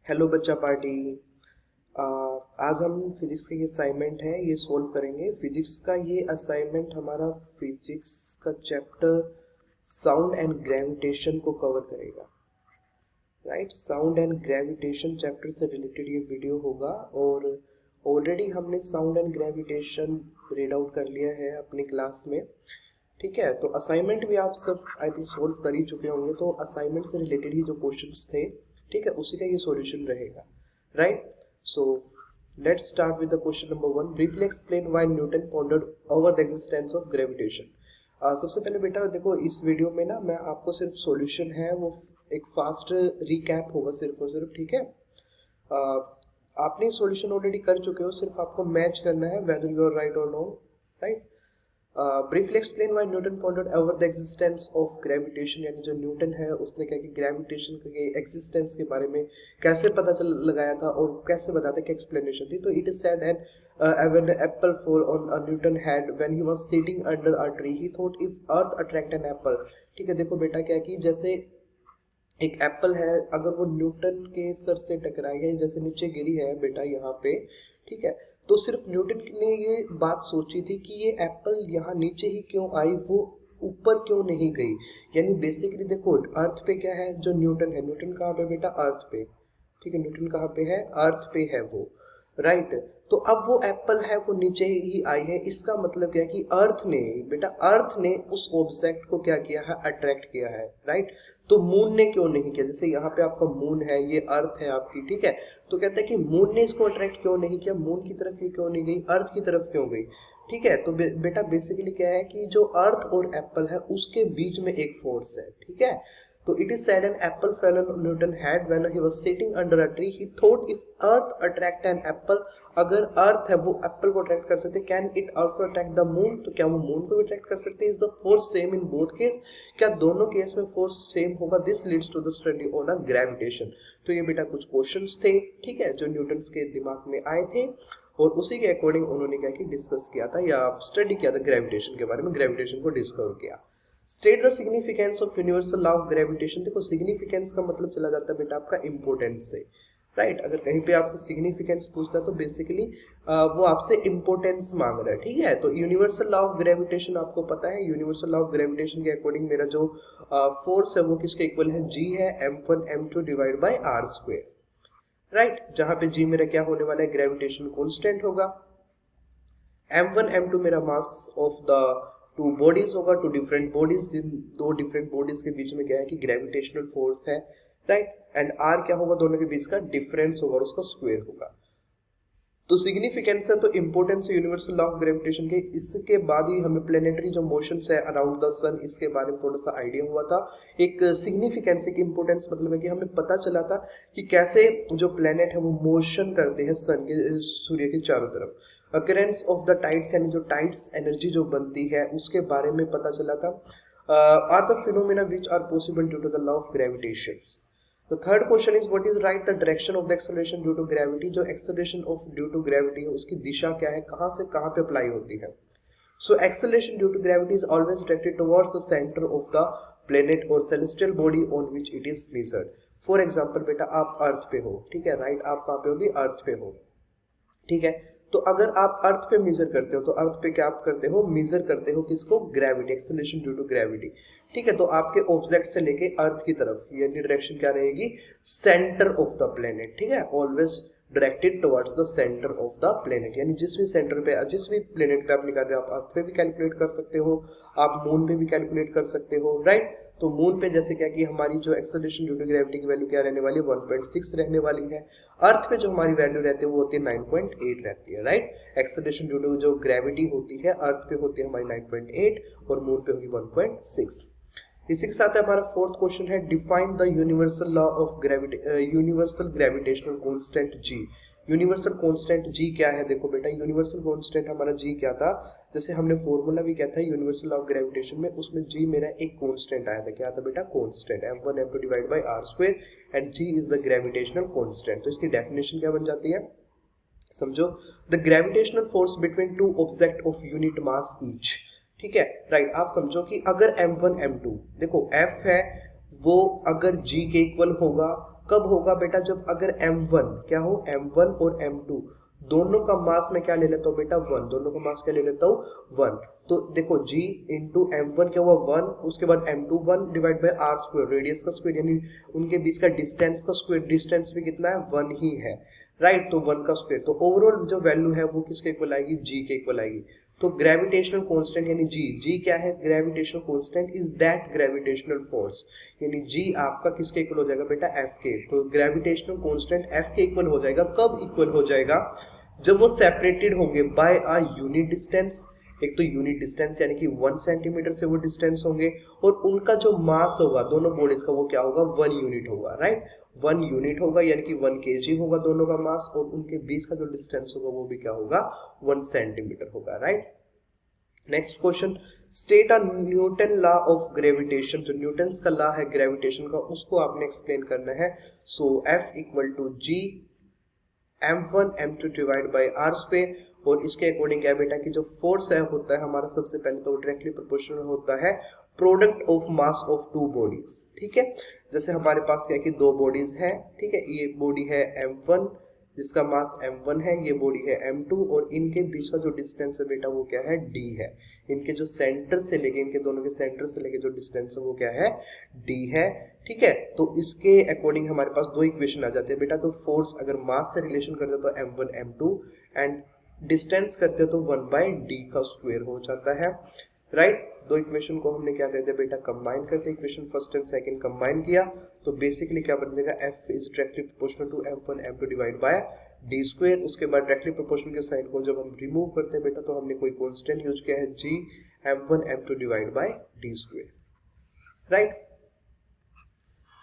Hello बच्चा party. आ, आज हम फिजिक्स का ये असाइनमेंट है ये सोल्व करेंगे। फिजिक्स का ये असाइनमेंट हमारा फिजिक्स का चैप्टर साउंड एंड ग्रेविटेशन को कवर करेगा। Right, sound and gravitation chapter से रिलेटेड ये वीडियो होगा। और ऑलरेडी हमने sound and gravitation read out कर लिया है अपनी क्लास में। ठीक है, तो असाइनमेंट भी आप सब आई थिंक सोल्व कर ही चुके होंगे। तो असाइनमेंट से रिलेटेड ही जो क्वेश्चंस थे, ठीक है, उसी का ये सॉल्यूशन रहेगा। Right, so let's start with the question number 1। Briefly explain why Newton pondered over the existence of gravitation. सबसे पहले बेटा देखो, इस वीडियो में ना मैं आपको सिर्फ सॉल्यूशन है वो एक फास्ट रिकैप होगा सिर्फ और सिर्फ। ठीक है, आपने सॉल्यूशन ऑलरेडी कर चुके हो, सिर्फ आपको मैच करना है वेदर यू आर राइट और नो। Right, briefly explain why Newton pondered over the existence of gravitation. यानी जो न्यूटन है उसने क्या कि ग्रेविटेशन के एक्जिस्टेंस के बारे में कैसे पता चल लगाया था और कैसे बताते क्या एक्सप्लेनेशन थी। तो it is said and when an apple fall on a Newton head when he was sitting under a tree he thought if earth attract an apple। ठीक है, देखो बेटा क्या कि जैसे एक एप्पल है, अगर वो न्यूटन के सर से टकराई है, जैसे नीचे गिरी है बेटा यहाँ पे, ठीक है, तो सिर्फ न्यूटन ने ये बात सोची थी कि ये एप्पल यहाँ नीचे ही क्यों आई, वो ऊपर क्यों नहीं गई। यानी बेसिकली देखो अर्थ पे क्या है, जो न्यूटन है, न्यूटन कहाँ पे बेटा, अर्थ पे। ठीक है, न्यूटन कहाँ पे है, अर्थ पे है वो। राइट, तो अब वो एप्पल है वो नीचे ही आई है, इसका मतलब क्या है कि अर्थ ने बेटा, अर्थ ने उस ऑब्जेक्ट को क्या किया है, अट्रैक्ट किया है। राइट, तो मून ने क्यों नहीं किया। जैसे यहाँ पे आपका मून है, ये अर्थ है आपकी, ठीक है, तो कहते हैं कि मून ने इसको अट्रैक्ट क्यों नहीं किया, मून की तरफ ये क्यों नहीं गई, अर्थ की तरफ क्यों गई। ठीक है, तो बेटा बेसिकली क्या है कि जो अर्थ और एप्पल है उसके बीच में एक फोर्स है। ठीक है, तो it is said an apple fell on Newton head when he was sitting under a tree. He thought if earth attract an apple, अगर अर्थ है वो एप्पल को अट्रैक्ट कर सकते, can it also attract the moon, तो क्या वो moon को भी अट्रैक्ट कर सकते हैं। Is the force same in both case, क्या दोनों केस में फोर्स सेम होगा। This leads to the study on a gravitation. तो ये बेटा कुछ क्वेश्चंस थे, ठीक है, जो न्यूटन के दिमाग में आए थे और उसी के अकॉर्डिंग उन्होंने क्या कि डिस्कस किया था या स्टडी किया था ग्रेविटेशन के बारे में, ग्रेविटेशन को डिस्कवर किया। State the significance of universal law of gravitation. देखो सिग्निफिकेंस का मतलब चला जाता है बेटा आपका इंपोर्टेंस से। राइट, अगर कहीं पे आपसे सिग्निफिकेंस पूछता है तो बेसिकली वो आपसे इंपोर्टेंस मांग रहा है। ठीक है, तो यूनिवर्सल लॉ ऑफ ग्रेविटेशन आपको पता है, यूनिवर्सल लॉ ऑफ ग्रेविटेशन के अकॉर्डिंग मेरा जो फोर्स है वो किसके इक्वल है, जी है, m1 m2 divide by r square. Right, जहां पे जी मेरा क्या होने वाला है, ग्रेविटेशन कांस्टेंट होगा। m1 m2 मेरा मास ऑफ द टू बॉडीज होगा, टू डिफरेंट बॉडीज, जिन दो डिफरेंट बॉडीज के बीच में क्या है कि ग्रेविटेशनल फोर्स है। राइट, एंड आर क्या होगा, दोनों के बीच का डिफरेंस होगा और उसका स्क्वायर होगा। तो सिग्निफिकेंस है तो इंपोर्टेंस है यूनिवर्सल लॉ ऑफ ग्रेविटेशन के। इसके बाद ही हमें प्लेनेटरी जो मोशंस है अराउंड द सन, इसके बारे में थोड़ा सा आइडिया हुआ था। एक सिग्निफिकेंस एक इंपोर्टेंस मतलब है कि हमें पता चला था कि कैसे जो प्लेनेट है वो मोशन करते हैं सन के, सूर्य के चारों तरफ। अकरेंस ऑफ द टाइड्स यानी जो टाइड्स एनर्जी जो बनती है उसके बारे में पता चला था। Are the phenomena which are possible due to the law of gravitation. The third question is what is right the direction of the acceleration due to gravity। जो acceleration of due to gravity है उसकी दिशा क्या है, कहाँ से कहाँ पे apply होती है। So acceleration due to gravity is always directed towards the center of the planet or celestial body on which it is measured। For example बेटा आप अर्थ पे हो, ठीक है, राइट, आप कहाँ पे हो भी, अर्थ पे हो। ठीक है, तो अगर आप अर्थ पे मेजर करते हो तो अर्थ पे क्या आप करते हो, मेजर करते हो किसको, gravity, acceleration due to gravity. ठीक है, तो आपके ऑब्जेक्ट से लेके अर्थ की तरफ ये डायरेक्शन क्या रहेगी, सेंटर ऑफ द प्लेनेट। ठीक है, always directed towards the centre of the planet. यानी जिस भी सेंटर पे, जिस भी प्लेनेट पे आप निकाल रहे हो, आप अर्थ पे भी कैलकुलेट कर सकते हो, आप मून पे भी कैलकुलेट कर सकते हो। राइट, तो मून पे जैसे क्या कि हमारी जो एक्सेलरेशन ड्यू टू ग्रेविटी की वैल्यू क्या रहने वाली है, 1.6 रहने वाली है। अर्थ पे जो हमारी वैल्यू रहती है वो होती है 9.8 रहती है। राइट, एक्सेलरेशन ड्यू टू जो ग्रेविटी होती है अर्थ पे होती है हमारी 9.8 और मून पे होगी 1.6। इसी के साथ हमारा फोर्थ क्वेश्चन है define the universal law of gravity, universal gravitational constant ji. Universal constant जी क्या है, देखो बेटा यूनिवर्सल कांस्टेंट हमारा जी क्या था, जैसे हमने फॉर्मूला भी क्या था यूनिवर्सल लॉ ऑफ ग्रेविटेशन में, उसमें जी मेरा एक कांस्टेंट आया था, क्या था बेटा, constant m1 m2 divide by r square and G is the gravitational constant. तो इसकी डेफिनेशन क्या बन जाती है, समझो, the gravitational force between two object of unit mass each. ठीक है, राइट, आप समझो कि अगर m1 m2 देखो f है वो अगर g के इक्वल होगा, कब होगा बेटा, जब अगर m1 क्या हो, m1 और m2 दोनों का मास में क्या ले लेता हूँ बेटा 1, दोनों का मास क्या ले लेता हूँ 1। तो देखो g इंटू m1 क्या हुआ 1, उसके बाद m2 1 divide by r square, radius का स्क्वायर यानी उनके बीच का डिस्टेंस का स्क्वायर, डिस्टेंस भी कितना है 1 ही है, राइट। तो 1 का स्क्वायर, तो ओवरऑल जो वैल्यू है वो किसके इक्वल आएगी, g के इक्वल आएगी। तो ग्रेविटेशनल कांस्टेंट यानी g क्या है, gravitational constant is that gravitational force, यानी g आपका किसके इक्वल हो जाएगा बेटा f के। तो ग्रेविटेशनल कांस्टेंट f के इक्वल हो जाएगा, कब इक्वल हो जाएगा, जब वो सेपरेटेड होंगे बाय अ यूनिट डिस्टेंस। एक तो यूनिट डिस्टेंस यानी कि 1 सेंटीमीटर से वो डिस्टेंस होंगे, और उनका जो मास होगा दोनों बॉडीज का वो क्या होगा 1 यूनिट होगा, राइट। 1 यूनिट होगा यानी कि 1 kg होगा दोनों का मास, और उनके बीच का जो डिस्टेंस होगा वो भी क्या होगा 1 सेंटीमीटर होगा, right. Next question, state a Newton law of gravitation. जो न्यूटन्स का लॉ है ग्रेविटेशन का उसको आपने एक्सप्लेन करना है। So F equal to G m1 m2 divide by r square, और इसके अकॉर्डिंग क्या बेटा कि जो फोर्स है होता है हमारा सबसे पहले तो डायरेक्टली प्रोपोर्शनल होता है product of mass of two bodies, ठीक है। जैसे हमारे पास क्या है कि दो बॉडीज है, ठीक है, ये बॉडी है m1 जिसका मास m1 है, ये बॉडी है m2, और इनके बीच का जो डिस्टेंस है बेटा वो क्या है d है। इनके जो सेंटर से लेके, इनके दोनों के सेंटर से लेके जो डिस्टेंस है वो क्या है d है, ठीक है। तो इसके अकॉर्डिंग हमारे पास दो इक्वेशन आ जाते हैं बेटा। तो फोर्स अगर मास से रिलेशन करते तो m1 m2, एंड डिस्टेंस करते तो 1 बाई डी का स्क्वायर हो जाता है, राइट। दो इक्वेशन को हमने क्या कहते हैं बेटा कंबाइन करते हैं, equation first and second combine किया तो बेसिकली क्या बन जाएगा, f is directly proportional to m1 m2 divide by D square. उसके बाद डायरेक्टली प्रोपोर्शनल के साइन को जब हम रिमूव करते हैं बेटा तो हमने कोई कांस्टेंट यूज किया है g m1 m2 divide by D square, right.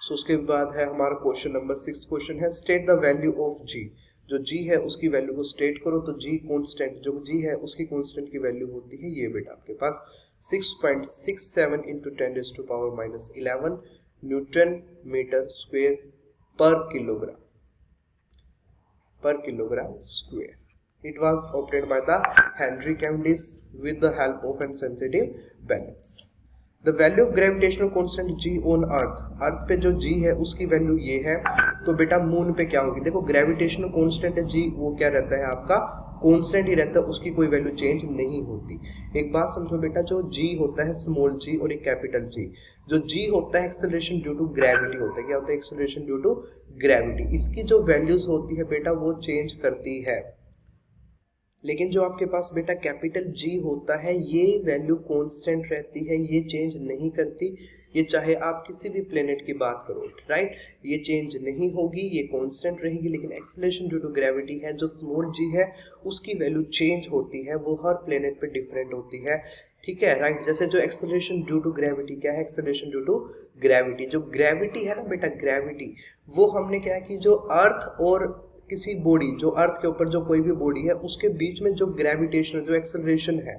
So उसके बाद है हमारा क्वेश्चन नंबर 6 क्वेश्चन है state the value of g। जो g है उसकी वैल्यू को स्टेट करो। तो g कांस्टेंट, जो g है उसकी कांस्टेंट की वैल्यू होती है ये बेटा आपके पास 6.67 इंटू 10⁻⁻11 न्यूटन मीटर स्क्वायर पर kilogram square. It was obtained by the Henry Cavendish with the help of a sensitive balance। The value of gravitational constant g on earth, earth पे जो g है उसकी वैल्यू ये है। तो बेटा moon पे क्या होगी, देखो ग्रेविटेशनल कांस्टेंट है g, वो क्या रहता है आपका कांस्टेंट ही रहता है, उसकी कोई वैल्यू चेंज नहीं होती। एक बात समझो बेटा, जो g होता है स्मॉल g और एक कैपिटल G। जो g होता है एक्सेलरेशन ड्यू टू ग्रेविटी होता है, क्या होता है एक्सेलरेशन ड्यू टू ग्रेविटी। इसकी जो वैल्यूज होती है बेटा वो चेंज करती है, लेकिन जो आपके पास बेटा कैपिटल G होता है ये वैल्यू कांस्टेंट रहती है, ये चेंज नहीं करती। ये चाहे आप किसी भी प्लेनेट की बात करो, राइट, ये चेंज नहीं होगी, ये कांस्टेंट रहेगी। लेकिन एक्सेलरेशन ड्यू टू ग्रेविटी है जो स्मॉल g है उसकी वैल्यू चेंज होती है, वो हर प्लेनेट पे डिफरेंट होती है, ठीक है, राइट। जैसे जो एक्सेलरेशन ड्यू टू ग्रेविटी क्या है, एक्सेलरेशन ड्यू टू ग्रेविटी, जो ग्रेविटी है ना बेटा ग्रेविटी, वो हमने क्या कि जो अर्थ और किसी बॉडी, जो अर्थ के ऊपर जो कोई भी बॉडी है उसके बीच में जो ग्रेविटेशन, जो एक्सेलरेशन है,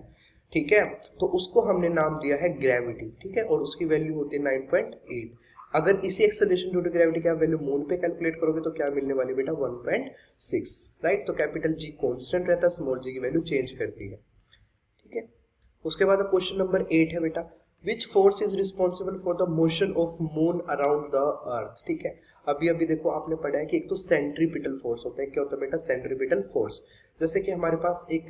ठीक है, तो उसको हमने नाम दिया है ग्रेविटी, ठीक है, और उसकी वैल्यू होती है 9.8। अगर इसी एक्सेलरेशन ड्यू टू ग्रेविटी का वैल्यू मून पे कैलकुलेट करोगे तो क्या मिलने वाली बेटा 1.6, राइट। तो कैपिटल G कांस्टेंट रहता है, स्मॉल g की वैल्यू चेंज करती है, ठीक है। उसके बाद क्वेश्चन नंबर 8 है बेटा, which force is responsible for the motion of moon around the earth, ठीक है। अभी अभी देखो आपने पढ़ा है कि एक तो सेंट्रीपिटल फोर्स होता है, क्या होता है बेटा सेंट्रीपिटल फोर्स। जैसे कि हमारे पास एक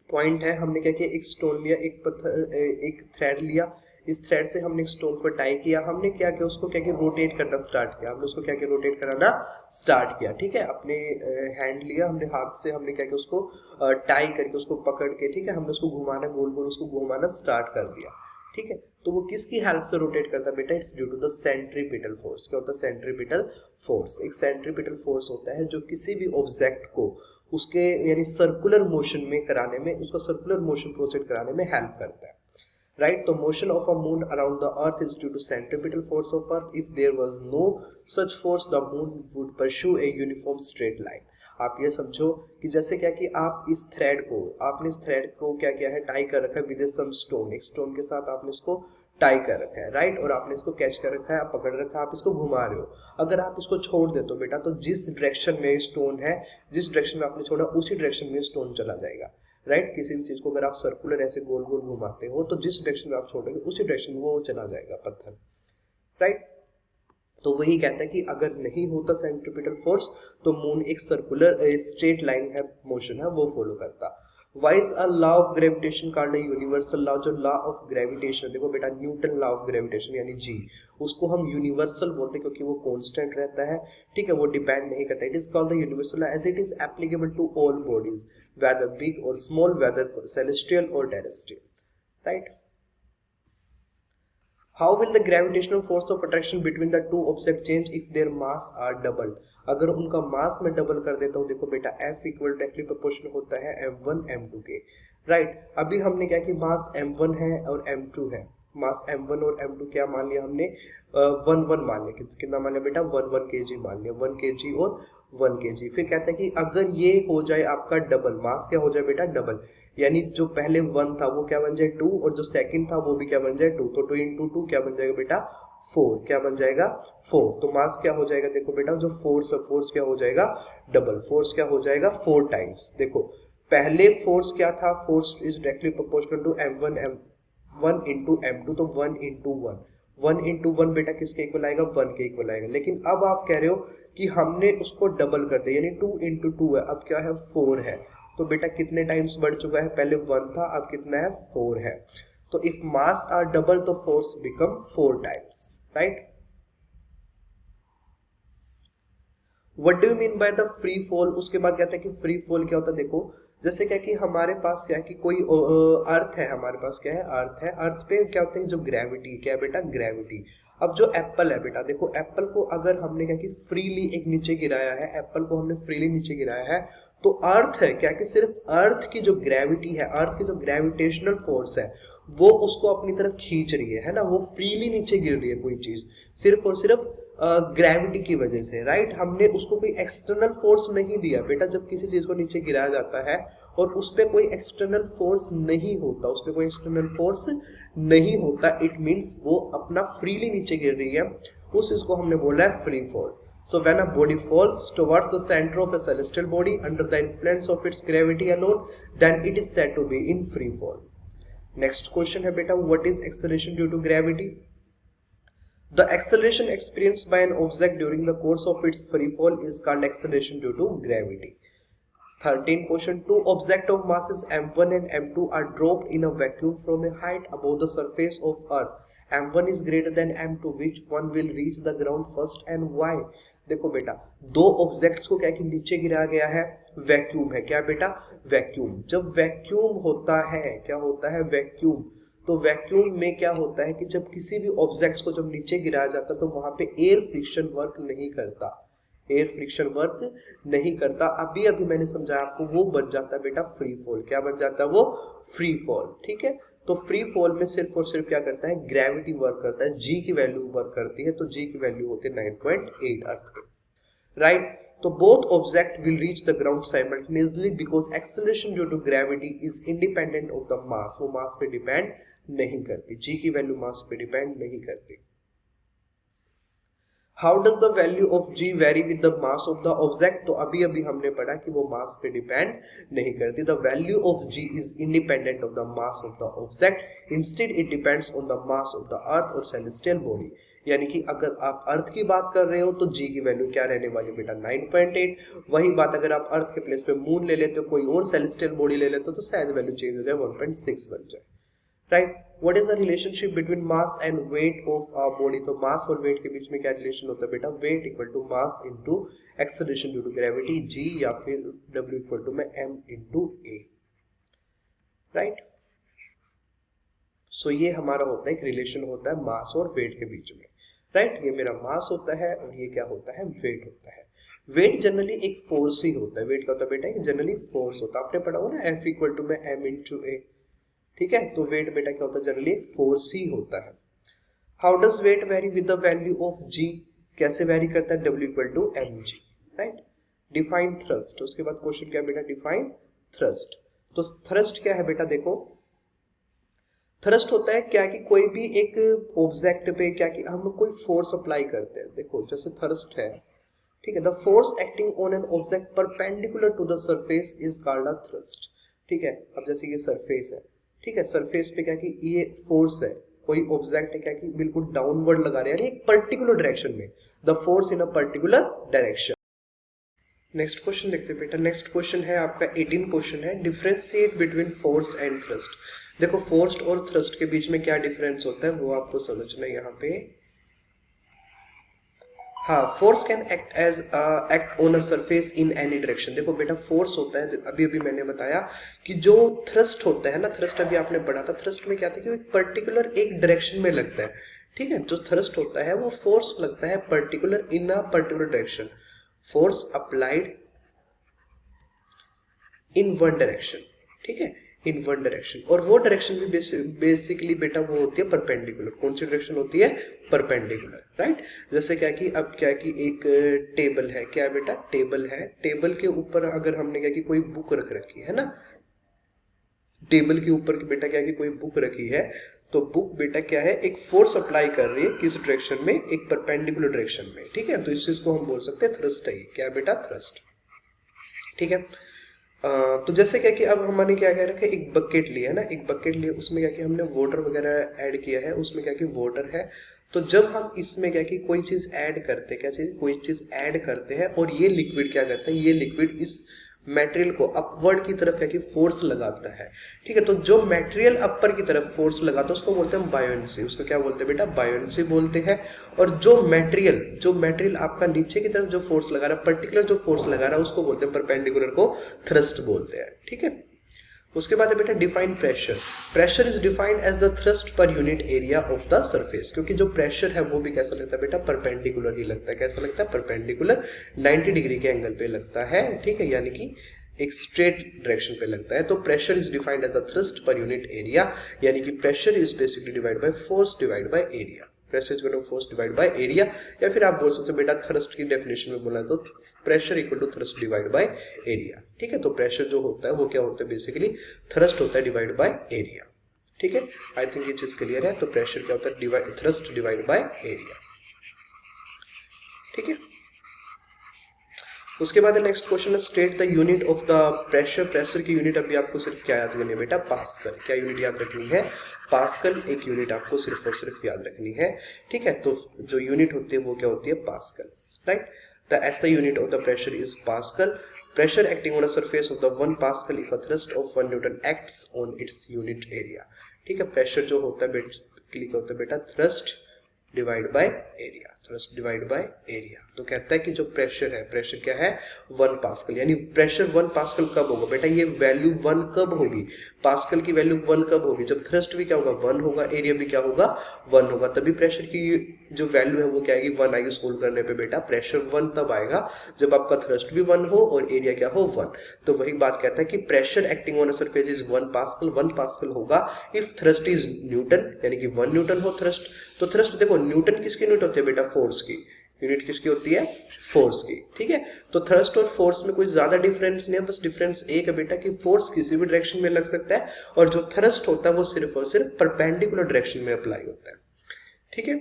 पॉइंट है, हमने क्या किया, एक स्टोन लिया, एक पत्थर, एक थ्रेड लिया, इस थ्रेड से हमने स्टोन को टाई किया, हमने क्या किया उसको क्या किया रोटेट करना स्टार्ट किया, हमने उसको क्या किया रोटेट कराना स्टार्ट किया, ठीक है। अपने हैंड लिया हमने, हाथ से हमने क्या किया उसको टाई करके उसको पकड़ के, ठीक है, हमने उसको घुमाना, गोल गोल उसको घुमाना स्टार्ट कर दिया, ठीक है। तो वो किसकी हेल्प से रोटेट करता है बेटा, it's due to the centripetal force. क्या होता है सेंट्रीपिटल फोर्स, एक सेंट्रीपिटल फोर्स होता है जो किसी भी ऑब्जेक्ट को उसके यानी सर्कुलर मोशन में कराने में, उसका सर्कुलर मोशन प्रोसीड कराने में हेल्प करता है, right। तो motion of a moon around the earth is due to centripetal force of earth। if there was no such force the moon would pursue a uniform straight line। आप ये समझो कि जैसे क्या कि आप इस थ्रेड को, आपने इस थ्रेड को क्या किया है टाई कर रखा है विद सम स्टोन, एक स्टोन के साथ आपने इसको टाई कर रखा है, राइट, और आपने इसको कैच कर रखा है, आप पकड़ रखा है, आप इसको घुमा रहे हो। अगर आप इसको छोड़ दे तो बेटा, तो जिस डायरेक्शन में स्टोन है, जिस डायरेक्शन में आपने छोड़ा उसी डायरेक्शन में स्टोन चला जाएगा, राइट। किसी भी चीज को अगर आप सर्कुलर ऐसे गोल गोल घुमाते हो तो जिस डायरेक्शन में आप छोड़ोगे उसी डायरेक्शन में वो चला जाएगा पत्थर, राइट। तो वही कहता है कि अगर नहीं होता सेंट्रीपिटल फोर्स तो मून एक सर्कुलर स्ट्रेट लाइन है मोशन है वो फॉलो करता। Why is a law of gravitation called universal law? जो लॉ ऑफ ग्रेविटेशन, देखो बेटा न्यूटन लॉ ऑफ ग्रेविटेशन यानी जी, उसको हम यूनिवर्सल बोलते हैं क्योंकि वो कांस्टेंट रहता है, ठीक है, वो डिपेंड नहीं करता। It is called the universal law as it is applicable to all bodies whether big और स्मॉल, वेदर सेलेस्टियल और terrestrial, right. How will the gravitational force of attraction between the two objects change if their mass are double? अगर उनका मास में double कर देता हूँ, देखो बेटा F इक्वल डायरेक्टली प्रोपोर्शनल होता है m1 m2 के, राइट। अभी हमने क्या कि मास m1 है और m2 है, मास m1 और m2 क्या मान लिया हमने, 1 मान लिया, कितना मान लिया बेटा, 1 kg मान लिया, 1 kg और 1 kg। फिर कहता है कि अगर ये हो जाए आपका डबल, मास क्या हो जाए बेटा, डबल, यानी जो पहले 1 था वो क्या बन जाए 2 और जो सेकंड था वो भी क्या बन जाए 2, तो 2 इंटू 2 क्या बन जाएगा बेटा 4, क्या बन जाएगा 4। तो मास क्या हो जाएगा, देखो बेटा जो फोर्स है, फोर्स क्या हो जाएगा डबल, फोर्स क्या हो जाएगा 4 टाइम्स। देखो पहले फोर्स क्या था, force is directly proportional to m1 m1 into m2, तो 1 इंटू 1, 1 इंटू 1 बेटा किसके इक्वल आएगा, 1 के इक्वल आएगा। लेकिन अब आप कह रहे हो कि हमने उसको डबल कर दिया, यानी 2 इंटू 2 है, अब क्या है 4 है, तो बेटा कितने टाइम्स बढ़ चुका है, पहले 1 था अब कितना है 4 है। तो इफ मास आर डबल तो force become 4 times, right. What do you mean by the free fall? उसके बाद कहता है कि फ्री फॉल क्या होता है, देखो जैसे क्या कि हमारे पास क्या है कि कोई अर्थ है, हमारे पास क्या है अर्थ है, अर्थ पे क्या होता है जो ग्रेविटी, क्या है बेटा ग्रेविटी। अब जो एप्पल है बेटा, देखो एप्पल को अगर हमने क्या कि फ्रीली एक नीचे गिराया है, एप्पल को हमने फ्रीली नीचे गिराया है, तो अर्थ है क्या कि सिर्फ अर्थ की जो ग्रेविटी है, अर्थ की जो ग्रेविटेशनल फोर्स है वो उसको अपनी तरफ खींच रही है ना, वो फ्रीली नीचे गिर रही है कोई चीज, सिर्फ और सिर्फ ग्रेविटी की वजह से, राइट। हमने उसको कोई एक्सटर्नल फोर्स नहीं दिया बेटा, जब किसी चीज को नीचे गिराया जाता है और उस पर कोई एक्सटर्नल फोर्स नहीं होता, उस पर कोई एक्सटर्नल फोर्स नहीं होता, इट मीन्स वो अपना फ्रीली नीचे गिर रही है, उस चीज को हमने बोला है free fall. So when a body falls towards the center of a celestial body under the influence of its gravity alone, then it is said to be in free fall. Next question है बेटा, what is acceleration due to gravity? The acceleration experienced by an object during the course of its free fall is called acceleration due to gravity. 13 question, two objects of masses m1 and m2 are dropped in a vacuum from a height above the surface of earth. m1 is greater than m2, which one will reach the ground first and why? देखो बेटा दो objects को क्या कि नीचे गिराया गया है, वैक्यूम है, क्या बेटा वैक्यूम। जब वैक्यूम होता है, क्या होता है वैक्यूम, तो वैक्यूम में क्या होता है कि जब किसी भी ऑब्जेक्ट्स को जब नीचे गिराया जाता है तो वहां पे एयर फ्रिक्शन वर्क नहीं करता, एयर फ्रिक्शन वर्क नहीं करता। अभी अभी मैंने समझाया आपको, वो बन जाता है बेटा फ्री फॉल, क्या बन जाता है वो फ्री फॉल, ठीक है। तो फ्री फॉल में सिर्फ और सिर्फ क्या करता है, ग्रेविटी वर्क करता है, जी की वैल्यू वर्क करती है, तो जी की वैल्यू होती है 9.8 अर्थ, राइट। तो both object will reach the ground simultaneously because acceleration due to gravity is independent of the mass, वो मास पे डिपेंड नहीं करती, जी की वैल्यू मास पे डिपेंड नहीं करती। How does the value of G vary with the mass of the object? तो अभी अभी हमने पढ़ा कि वो मास पे डिपेंड नहीं करती, the value of G is independent of the mass of the object, instead it depends on the mass of the earth और सेलेस्टियल बॉडी। यानी कि अगर आप अर्थ की बात कर रहे हो तो जी की वैल्यू क्या रहने वाली बेटा 9.8, वही बात अगर आप अर्थ के प्लेस पे मून ले लेते हो, कोई और सेलेस्टियल बॉडी ले लेते हो, तो शायद वैल्यू चेंज हो जाए 1.6 बन जाए, right. What is the relationship between mass and weight of a body? तो मास और वेट के बीच में क्या रिलेशन होता है बेटा, weight equal to mass into acceleration due to gravity g, या फिर W इक्वल टू में m into a, right. So ये हमारा होता है एक रिलेशन होता है मास और वेट के बीच में, राइट। ये मेरा मास होता है और ये क्या होता है वेट होता है। वेट जनरली एक फोर्स ही होता है, वेट क्या होता है बेटा, जनरली फोर्स होता है, आपने पढ़ा हो ना F इक्वल टू में m इनटू a, ठीक है। तो वेट बेटा क्या होता है, जनरली एक फोर्स ही होता है। How does weight vary with the value of g? कैसे वेरी करता है, W equal to mg, right. Define thrust, उसके बाद क्वेश्चन क्या बेटा, डिफाइन थ्रस्ट। तो थ्रस्ट क्या है बेटा, देखो थ्रस्ट होता है क्या कि कोई भी एक ऑब्जेक्ट पे क्या कि हम कोई फोर्स अप्लाई करते हैं, देखो जैसे थ्रस्ट है, ठीक है, the force acting on an object perpendicular to the surface is called a thrust, ठीक है। अब जैसे ये सरफेस है, ठीक है, सरफेस पे क्या कि ये फोर्स है, कोई ऑब्जेक्ट है क्या कि बिल्कुल डाउनवर्ड लगा रहे हैं, यानी एक पर्टिकुलर डायरेक्शन में, the force in a particular direction. Next question देखते हैं बेटा। नेक्स्ट क्वेश्चन है आपका 18 क्वेश्चन है, differentiate between force and thrust. देखो फोर्स और थ्रस्ट के बीच में क्या डिफरेंस होता है वो आपको समझना है यहाँ पे। हाँ, force can act on a surface in any direction. देखो बेटा फोर्स होता है, अभी अभी मैंने बताया कि जो थ्रस्ट होता है ना, थ्रस्ट अभी आपने पढ़ा था, थ्रस्ट में क्या था कि एक पर्टिकुलर एक डायरेक्शन में लगता है। ठीक है, जो थ्रस्ट होता है वो फोर्स लगता है particular in a particular direction, force applied in one direction. ठीक है, इन वन डायरेक्शन, और वो डायरेक्शन भी बेसिकली बेटा वो होती है परपेंडिकुलर। कौन सी डायरेक्शन होती है? Perpendicular, right. जैसे क्या कि अब क्या कि एक टेबल है, क्या बेटा? टेबल है, टेबल के ऊपर अगर हमने क्या कि कोई बुक रख रखी है ना, टेबल के ऊपर की बेटा क्या कि कोई बुक रखी है, तो बुक बेटा क्या है, एक फोर्स अप्लाई कर रही है किस डायरेक्शन में? एक परपेंडिकुलर डायरेक्शन में। ठीक है, तो इस चीज को हम बोल सकते हैं थ्रस्ट है। क्या बेटा? थ्रस्ट। ठीक है, तो जैसे क्या कि अब हमने क्या कह रखा है, एक बकेट लिया है ना, एक बकेट लिया, उसमें क्या कि हमने वाटर वगैरह ऐड किया है, उसमें क्या कि वाटर है। तो जब हम इसमें क्या कि कोई चीज ऐड करते हैं, क्या चीज? कोई चीज ऐड करते हैं, और ये लिक्विड क्या करता है, ये लिक्विड इस मटेरियल को अपवर्ड की तरफ क्या कि फोर्स लगाता है। ठीक है, तो जो मटेरियल अपर की तरफ फोर्स लगाता है उसको बोलते हैं बायोनेंसी। उसको क्या बोलते हैं बेटा? बायोनेंसी बोलते हैं। और जो मटेरियल आपका नीचे की तरफ जो फोर्स लगा रहा है, पर्टिकुलर जो फोर्स लगा रहा है, उसको बोलते हैं परपेंडिकुलर को थ्रस्ट बोलते हैं। ठीक है, उसके बाद है बेटा define pressure. Pressure is defined as the thrust per unit area of the surface. क्योंकि जो प्रेशर है वो भी कैसा लगता है बेटा? परपेंडिकुलर ही लगता है। कैसा लगता है? परपेंडिकुलर, 90 डिग्री के एंगल पे लगता है। ठीक है, यानी कि एक स्ट्रेट डायरेक्शन पे लगता है। तो pressure is defined as the thrust per unit area, यानी कि pressure is basically divide by force divide by area. Pressure equal to force divide by area, या फिर आप बोल सकते हो बेटा थ्रस्ट की डेफिनेशन में बोला तो pressure equal to thrust divide by area. ठीक है, तो प्रेशर जो होता है वो क्या होता है? बेसिकली थ्रस्ट होता है डिवाइड बाय एरिया। ठीक है, आई थिंक ये चीज क्लियर है। तो प्रेशर क्या होता है? Thrust divide by area. ठीक है, उसके बाद नेक्स्ट क्वेश्चन है, state the unit of the pressure. Pressure की यूनिट अभी आपको सिर्फ क्या याद करनी है बेटा? पास्कल। क्या यूनिट याद रखनी है? पास्कल एक यूनिट आपको सिर्फ और सिर्फ याद रखनी है। ठीक है, तो जो यूनिट होती है वो क्या होती है? Pascal, right. The SI unit of the pressure is pascal. Pressure acting on a surface of the 1 pascal if a thrust of 1 Newton acts on its unit area. ठीक है, प्रेशर जो होता है बेसिकली क्या होता है बेटा? Thrust divide by area. Thrust divide by area. तो कहता है कि जो प्रेशर है, प्रेशर क्या है? 1 पास्कल। यानी प्रेशर 1 पास्कल कब होगा बेटा? ये वैल्यू 1 कब होगी? पास्कल की वैल्यू 1 कब होगी? जब थ्रस्ट भी क्या होगा? 1 होगा, एरिया भी क्या होगा? 1 होगा। तभी प्रेशर की जो वैल्यू है वो क्या आएगी? 1 आएगी। सोल्व करने पे बेटा प्रेशर 1 तब आएगा जब आपका थ्रस्ट भी 1 हो और एरिया क्या हो? 1। तो वही बात कहता है कि pressure acting on a surface is 1 pascal. 1 pascal होगा इफ थ्रस्ट इज न्यूटन, यानी कि 1 न्यूटन हो थ्रस्ट। तो थ्रस्ट देखो, न्यूटन किसकी यूनिट होती है बेटा? फोर्स की यूनिट किसकी होती है? फोर्स की। ठीक है, तो थ्रस्ट और फोर्स में कोई ज्यादा डिफरेंस नहीं है, बस डिफरेंस एक है बेटा कि फोर्स किसी भी डायरेक्शन में लग सकता है, और जो थ्रस्ट होता है वो सिर्फ और सिर्फ परपेंडिकुलर डायरेक्शन में अप्लाई होता है। ठीक है,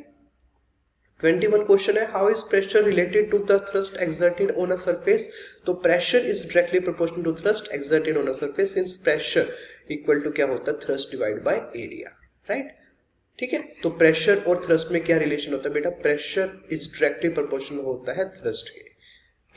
21 क्वेश्चन है, how is pressure related to the thrust exerted on a surface. तो pressure is directly proportional to thrust exerted on a surface, since pressure equal to क्या होता है? Thrust divide by area, right. ठीक है, तो pressure और thrust में क्या रिलेशन होता है बेटा? प्रेशर इज डायरेक्टली प्रोपोर्शनल होता है थ्रस्ट के,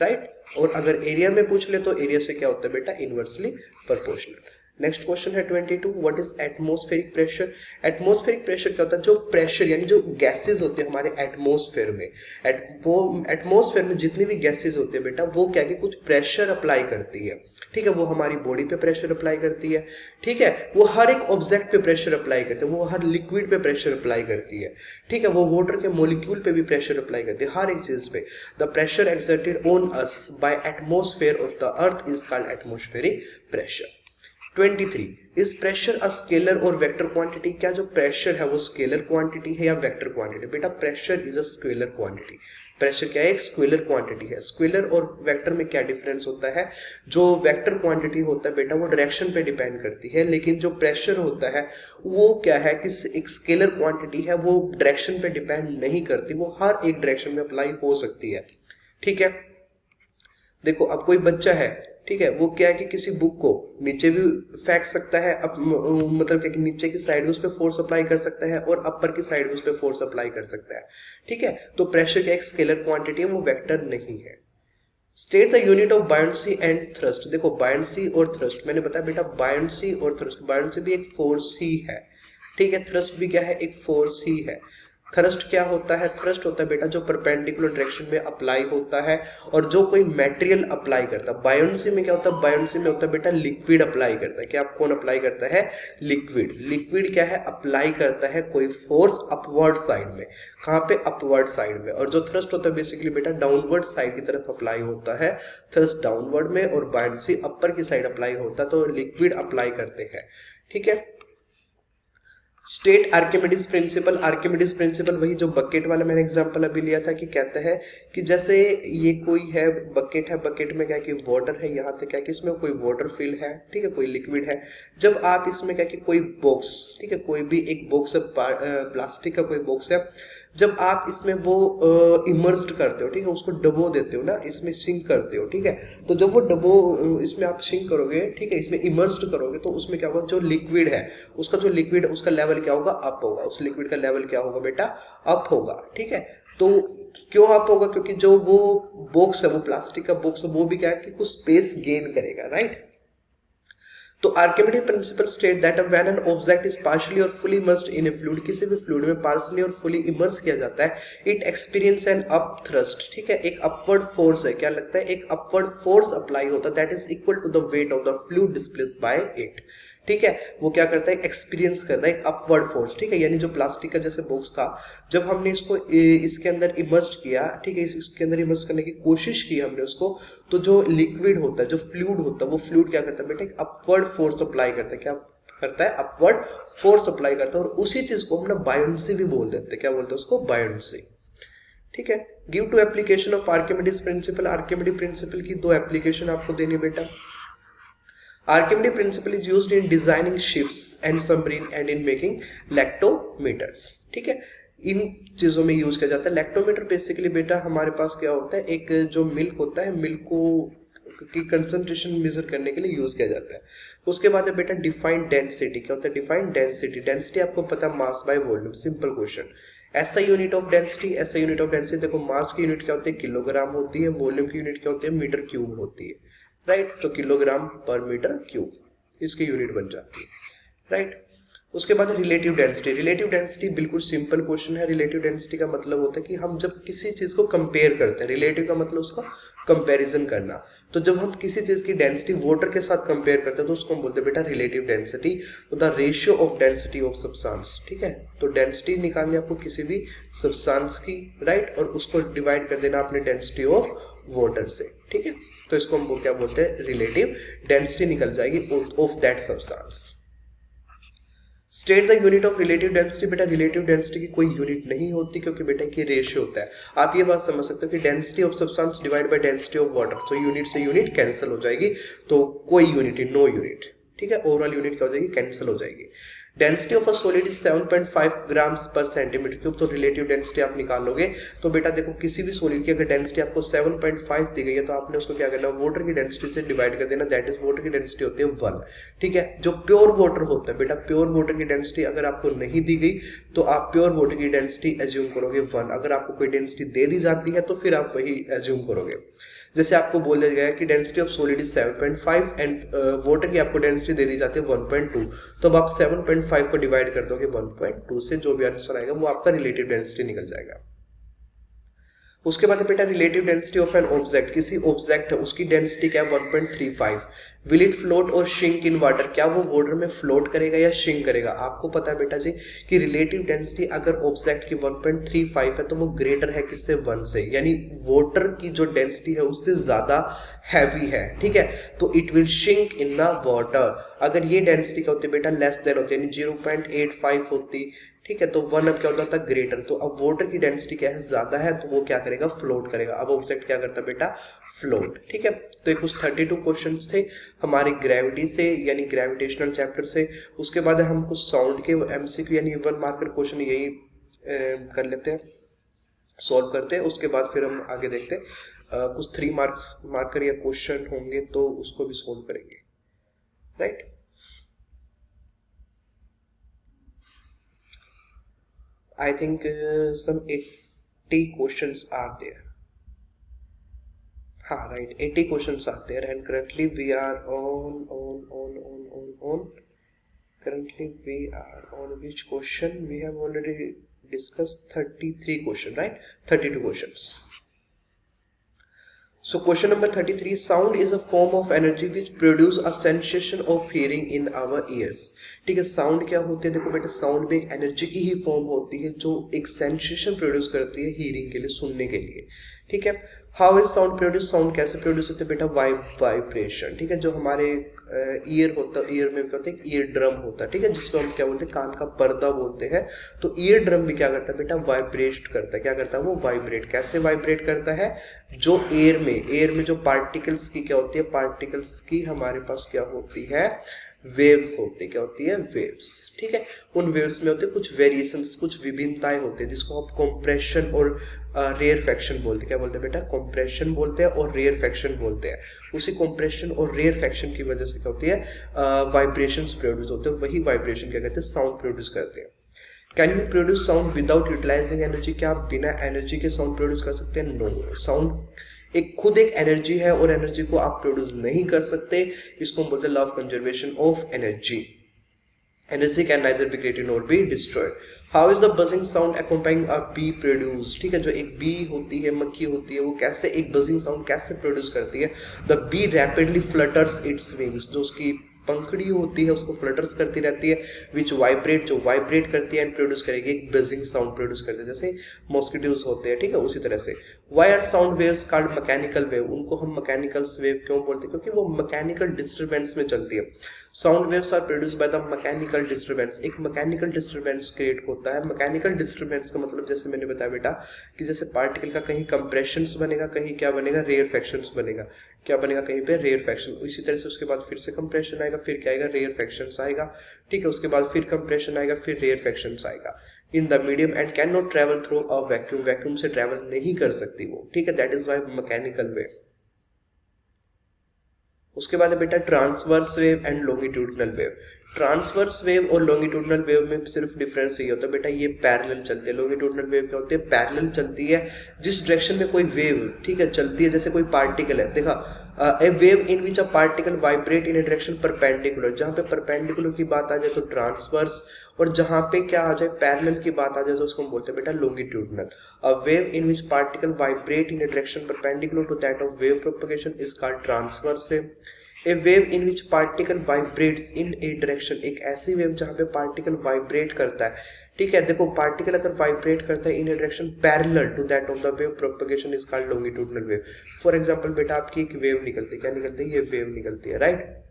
राइट। और अगर एरिया में पूछ ले तो एरिया से क्या होता है बेटा? Inversely proportional. नेक्स्ट क्वेश्चन है 22, what is atmospheric pressure. Atmospheric pressure क्या होता है? जो प्रेशर यानी जो गैसेज होते हैं हमारे एटमॉस्फेयर में, एटमॉस्फेयर में जितनी भी गैसेज होती है बेटा वो क्या कि कुछ प्रेशर अप्लाई करती है। ठीक है, वो हमारी बॉडी पे प्रेशर अप्लाई करती है। ठीक है, वो हर एक ऑब्जेक्ट पे प्रेशर अप्लाई करती है, वो हर लिक्विड पे प्रेशर अप्लाई करती है। ठीक है, वो वाटर के मॉलिक्यूल पे भी प्रेशर अप्लाई करती है, हर एक चीज पे। The pressure exerted on us by atmosphere of the earth is called atmospheric pressure. 23, is pressure a scalar और वेक्टर क्वांटिटी। क्या जो प्रेशर है वो स्केलर क्वांटिटी है या वेक्टर क्वांटिटी? बेटा pressure is a scalar quantity. Pressure क्या है? एक स्केलर क्वांटिटी है। स्केलर और वेक्टर में क्या डिफरेंस होता है? जो वेक्टर क्वांटिटी होता है बेटा वो डायरेक्शन पे डिपेंड करती है, लेकिन जो प्रेशर होता है वो क्या है कि एक स्केलर क्वांटिटी है, वो डायरेक्शन पे डिपेंड नहीं करती, वो हर एक डायरेक्शन में अप्लाई हो सकती है। ठीक है, देखो अब कोई बच्चा है, ठीक है, वो क्या है कि किसी बुक को नीचे भी फेंक सकता है, मतलब क्या कि नीचे की साइड उस पर फोर्स अप्लाई कर सकता है और अपर की साइड उस पर फोर्स अप्लाई कर सकता है। ठीक है, तो प्रेशर क्या एक स्केलर क्वांटिटी है, वो वेक्टर नहीं है। State the unit of buoyancy and thrust. देखो बायोंसी और थ्रस्ट, मैंने बताया बेटा बायोंसी और थ्रस्ट, बायोंसी भी एक फोर्स ही है, ठीक है, थ्रस्ट भी क्या है, एक फोर्स ही है। थ्रस्ट क्या होता है, थ्रस्ट होता है बेटा जो परपेंडिकुलर डायरेक्शन में अप्लाई होता है और जो कोई मटेरियल अप्लाई करता है। बायोंसी में क्या होता है, बायोंसी में होता है बेटा लिक्विड अप्लाई करता है। क्या कौन अप्लाई करता है, लिक्विड। लिक्विड क्या है, अप्लाई करता है कोई फोर्स अपवर्ड साइड में। कहाँ पे, अपवर्ड साइड में। और जो थ्रस्ट होता है बेसिकली बेटा डाउनवर्ड साइड की तरफ अप्लाई होता है, थ्रस्ट डाउनवर्ड में और बायोंसी अपर की साइड अप्लाई होता है, तो लिक्विड अप्लाई करते हैं। ठीक है, state Archimedes principle. Archimedes principal वही जो बकेट वाला मैंने एग्जांपल अभी लिया था, कि कहता है कि जैसे ये कोई है बकेट है, बकेट में क्या कि वाटर है, यहाँ तक क्या कि इसमें कोई वाटर फिल है, ठीक है, कोई लिक्विड है। जब आप इसमें क्या कि कोई बॉक्स, ठीक है, कोई भी एक बॉक्स है, प्लास्टिक का कोई बॉक्स है, जब आप इसमें वो इमर्स्ड करते हो, ठीक है, उसको डबो देते हो ना, इसमें सिंक करते हो, ठीक है, तो जब वो डबो इसमें आप सिंक करोगे, ठीक है, इसमें इमर्स्ड करोगे, तो उसमें क्या होगा, जो लिक्विड है उसका जो लिक्विड है उसका लेवल क्या होगा, अप होगा। उस लिक्विड का लेवल क्या होगा बेटा, अप होगा। ठीक है, तो क्यों अप होगा, क्योंकि जो वो बॉक्स है, वो प्लास्टिक का बॉक्स है, वो भी क्या है कि कुछ स्पेस गेन करेगा, राइट। तो Archimedes principle state that when an object is partially और fully immersed in a fluid, किसी भी फ्लूइड में पार्शियली और फुली इमर्स किया जाता है, it experience an up thrust. ठीक है, एक अपवर्ड फोर्स है, क्या लगता है, एक अपवर्ड फोर्स अप्लाई होता है, that is equal to the weight of the fluid displaced by it. ठीक है, वो क्या करता है, एक्सपीरियंस करता है एक अपवर्ड फोर्स। ठीक है, यानी जो प्लास्टिक का जैसे बॉक्स था, जब हमने इसको इसके अंदर इमर्ज किया, ठीक है, इसके अंदर इमर्ज करने की कोशिश की हमने उसको, तो जो लिक्विड होता है, जो फ्लूइड होता है, वो फ्लूइड क्या करता है बेटा, एक अपवर्ड फोर्स अप्लाई करता है। क्या करता है, अपवर्ड फोर्स अप्लाई करता है, और उसी चीज को हम ना बायोंसी भी बोल देते हैं। क्या बोलते हैं उसको, बायोंसी। ठीक है, give two application of Archimedes principle. Archimedes principle की दो एप्लीकेशन आपको देनी बेटा। Archimedes principle is used in designing ships and submarine and in making lactometers। ठीक है, इन चीजों में यूज किया जाता है। लैक्टोमीटर बेसिकली बेटा हमारे पास क्या होता है, एक जो मिल्क होता है, मिल्क को की कंसंट्रेशन मेजर करने के लिए यूज किया जाता है। उसके बाद है बेटा डिफाइंड डेंसिटी। क्या होता है डिफाइंड डेंसिटी, डेंसिटी आपको पता है mass by volume, simple question. ऐसा यूनिट ऑफ डेंसिटी, ऐसा यूनिट ऑफ डेंसिटी, देखो मास की यूनिट क्या होती है, किलोग्राम होती है, वॉल्यूम की यूनिट क्या होती है, मीटर क्यूब होती है, राइट। तो किलोग्राम पर मीटर क्यूब इसकी यूनिट बन जाती है, राइट। उसके बाद रिलेटिव डेंसिटी। रिलेटिव डेंसिटी बिल्कुल सिंपल क्वेश्चन है। रिलेटिव डेंसिटी का मतलब होता है कि हम जब किसी चीज को कंपेयर करते हैं, रिलेटिव का मतलब उसका कंपैरिजन करना, तो जब हम किसी चीज की डेंसिटी वाटर के साथ कंपेयर करते हैं तो उसको हम बोलते हैं बेटा रिलेटिव डेंसिटी। तो the ratio of density of substance. ठीक है, तो डेंसिटी निकालनी आपको किसी भी सब्सटेंस की, राइट, और उसको डिवाइड कर देना अपने डेंसिटी ऑफ वाटर से। ठीक है, तो इसको हम क्या बोलते हैं, रिलेटिव डेंसिटी निकल जाएगी of that substance. State the unit of relative density. बेटा रिलेटिव डेंसिटी की कोई यूनिट नहीं होती, क्योंकि बेटा की रेशियो होता है। आप ये बात समझ सकते हो कि density of substance divide by density of water, तो यूनिट से यूनिट कैंसिल हो जाएगी, तो कोई यूनिट, नो यूनिट। ठीक है, ओवरऑल यूनिट क्या हो जाएगी, कैंसिल हो जाएगी। Density of a solid is 7.5 grams पर सेंटीमीटर क्यूब। तो रिलेटिव डेंसिटी आप निकालोगे तो बेटा देखो किसी भी सॉलिड की अगर डेंसिटी आपको 7.5 दी गई है तो आपने उसको क्या करना, वाटर की डेंसिटी से डिवाइड कर देना, दैट इज वाटर की डेंसिटी होती है 1। ठीक है, जो प्योर वाटर होता है बेटा, प्योर वाटर की डेंसिटी अगर आपको नहीं दी गई तो आप प्योर वाटर की डेंसिटी एज्यूम करोगे 1। अगर आपको कोई डेंसिटी दे दी जाती है तो फिर आप वही एज्यूम करोगे। जैसे आपको बोल दिया गया कि density of solid is 7.5 and water की आपको डेंसिटी दे दी जाती है 1.2, तो अब आप 7.5 को डिवाइड कर दोगे 1.2 से, जो भी आंसर आएगा वो आपका रिलेटिव डेंसिटी निकल जाएगा। उसके बाद बेटा relative density of an object. किसी ऑब्जेक्ट है उसकी डेंसिटी क्या है, 1.35। विल इट फ्लोट और श्रिंक इन वाटर, क्या वो वाटर में फ्लोट करेगा या श्रिंक करेगा। आपको पता है बेटा जी कि रिलेटिव डेंसिटी अगर ऑब्जेक्ट की 1.35 है तो वो ग्रेटर है किससे, 1 से, यानी वाटर की जो डेंसिटी है उससे ज्यादा हैवी है। ठीक है, तो it will shrink in the water. अगर ये डेंसिटी क्या होती है बेटा, लेस देन होती है, यानी 0.85 होती। ठीक है, तो 1 अब क्या होता था, ग्रेटर। तो अब वाटर की डेंसिटी क्या है, ज्यादा है, तो वो क्या करेगा, फ्लोट करेगा। अब ऑब्जेक्ट क्या करता है बेटा, फ्लोट। ठीक है, तो कुछ 32 क्वेश्चन थे हमारे ग्रेविटी से, यानी ग्रेविटेशनल चैप्टर से। उसके बाद हम कुछ साउंड के एमसीक्यू यानी 1 मार्कर क्वेश्चन यही कर लेते हैं, सॉल्व करते हैं। उसके बाद फिर हम आगे देखते हैं। कुछ 3 मार्कर या क्वेश्चन होंगे तो उसको भी सोल्व करेंगे, right. I think some 80 questions are there. Right, 80 questions are there, and currently we are on. Currently we are on which question? We have already discussed 33 questions, right? 32 questions. So question number 33, sound is a form of energy which produce a sensation of hearing in our ears. ठीक है, sound क्या होती है? देखो बेटा, sound भी एक energy की ही फॉर्म होती है जो एक सेंसेशन प्रोड्यूस करती है हीरिंग के लिए, सुनने के लिए, ठीक है। How is sound produce? Sound कैसे प्रोड्यूस होते हैं बेटा? वाइब्रेशन, ठीक है। जो हमारे ईयर होता है, ईयर में क्या होता है? ईयर ड्रम होता है, ठीक है, जिसको हम क्या बोलते हैं? कान का पर्दा बोलते हैं। तो ईयर ड्रम भी क्या करता है बेटा? वाइब्रेट करता है। क्या करता है वो? वाइब्रेट। कैसे वाइब्रेट करता है? जो एयर में जो पार्टिकल्स की क्या होती है? पार्टिकल्स की हमारे पास क्या होती है? वेव्स होती है। क्या होती है? वेव्स, ठीक है। उन वेव्स में होते हैं कुछ वेरिएशंस, कुछ विभिन्नताएं होती है, जिसको हम कंप्रेशन और रेयरफेक्शन बोलते हैं। क्या बोलते हैं बेटा? कंप्रेशन बोलते हैं और रेयरफेक्शन बोलते हैं। उसी कंप्रेशन और रेयरफेक्शन की वजह से क्या होती है? वाइब्रेशंस प्रोड्यूस होते हैं। वही वाइब्रेशन क्या कहते हैं? साउंड प्रोड्यूस करते हैं। Can you produce sound without utilising energy? क्या आप बिना एनर्जी के साउंड प्रोड्यूस कर सकते हैं? नो। साउंड खुद एक एनर्जी है और एनर्जी को आप प्रोड्यूस नहीं कर सकते। इसको हम बोलते हैं law of conservation of energy. Energy can neither be created nor be destroyed. How is the buzzing sound accompanying a bee produced? ठीक है, जो एक bee होती है, मक्खी होती है, वो कैसे एक buzzing sound कैसे प्रोड्यूस करती है? The bee rapidly flutters its wings. जो उसकी पंखड़ी होती है उसको फ्लटर्स करती रहती है, विच वाइब्रेट, जो वाइब्रेट करती है एंड प्रोड्यूस करेगी एक बजिंग साउंड प्रोड्यूस करती है, जैसे मॉस्किटोज होते हैं, ठीक है, उसी तरह से। Why are sound waves called mechanical wave? उनको हम मैकेनिकल वेव क्यों बोलते हैं? क्योंकि वो मैकेनिकल डिस्टर्बेंस में चलती है। Sound waves are produce by the mechanical disturbance. एक मैकेनिकल डिस्टर्बेंस क्रिएट होता है। मैकेनिकल डिस्टर्बेंस का मतलब जैसे मैंने बताया बेटा कि जैसे पार्टिकल का कहीं कंप्रेशंस बनेगा, कहीं क्या बनेगा? रेयरफेक्शंस बनेगा। क्या बनेगा? कहीं पे रेयरफेक्शन। इसी तरह से उसके बाद फिर से कंप्रेशन आएगा, फिर क्या आएगा? रेयरफेक्शंस आएगा, ठीक है। उसके बाद फिर कंप्रेशन आएगा, फिर रेयरफेक्शंस आएगा in the medium and can not travel through a vacuum. Vacuum से ट्रेवल नहीं कर सकती वो, ठीक है। That is why mechanical wave. उसके बाद है बेटा transverse wave and longitudinal wave. Transverse wave और लॉन्गिट्यूडिनल वेव में सिर्फ डिफरेंस ये होता है बेटा, ये पैरेलल चलते हैं। लॉन्गिट्यूडिनल वेव क्या होती है? पैरेलल चलती है। जिस डायरेक्शन में कोई वेव, ठीक है, चलती है, जैसे कोई पार्टिकल है, देखा a wave in which a particle vibrate in a direction perpendicular. जहां पे परपेंडिकुलर की बात आ जाए तो ट्रांसवर्स, और जहां पे क्या आ जाए? पैरेलल की बात आ जाए तो उसको हम बोलते हैं बेटा longitudinal. A wave in which particle vibrate in a direction perpendicular to that of wave propagation is called transverse wave. A wave in which particles vibrate in a direction, एक ऐसी वेव जहां पे पार्टिकल वाइब्रेट करता है, ठीक है। देखो particle अगर वाइब्रेट करता है in a direction parallel to that of the wave propagation is called longitudinal wave. For example बेटा आपकी एक वेव निकलती है, क्या निकलती है? ये वेव निकलती है, राइट।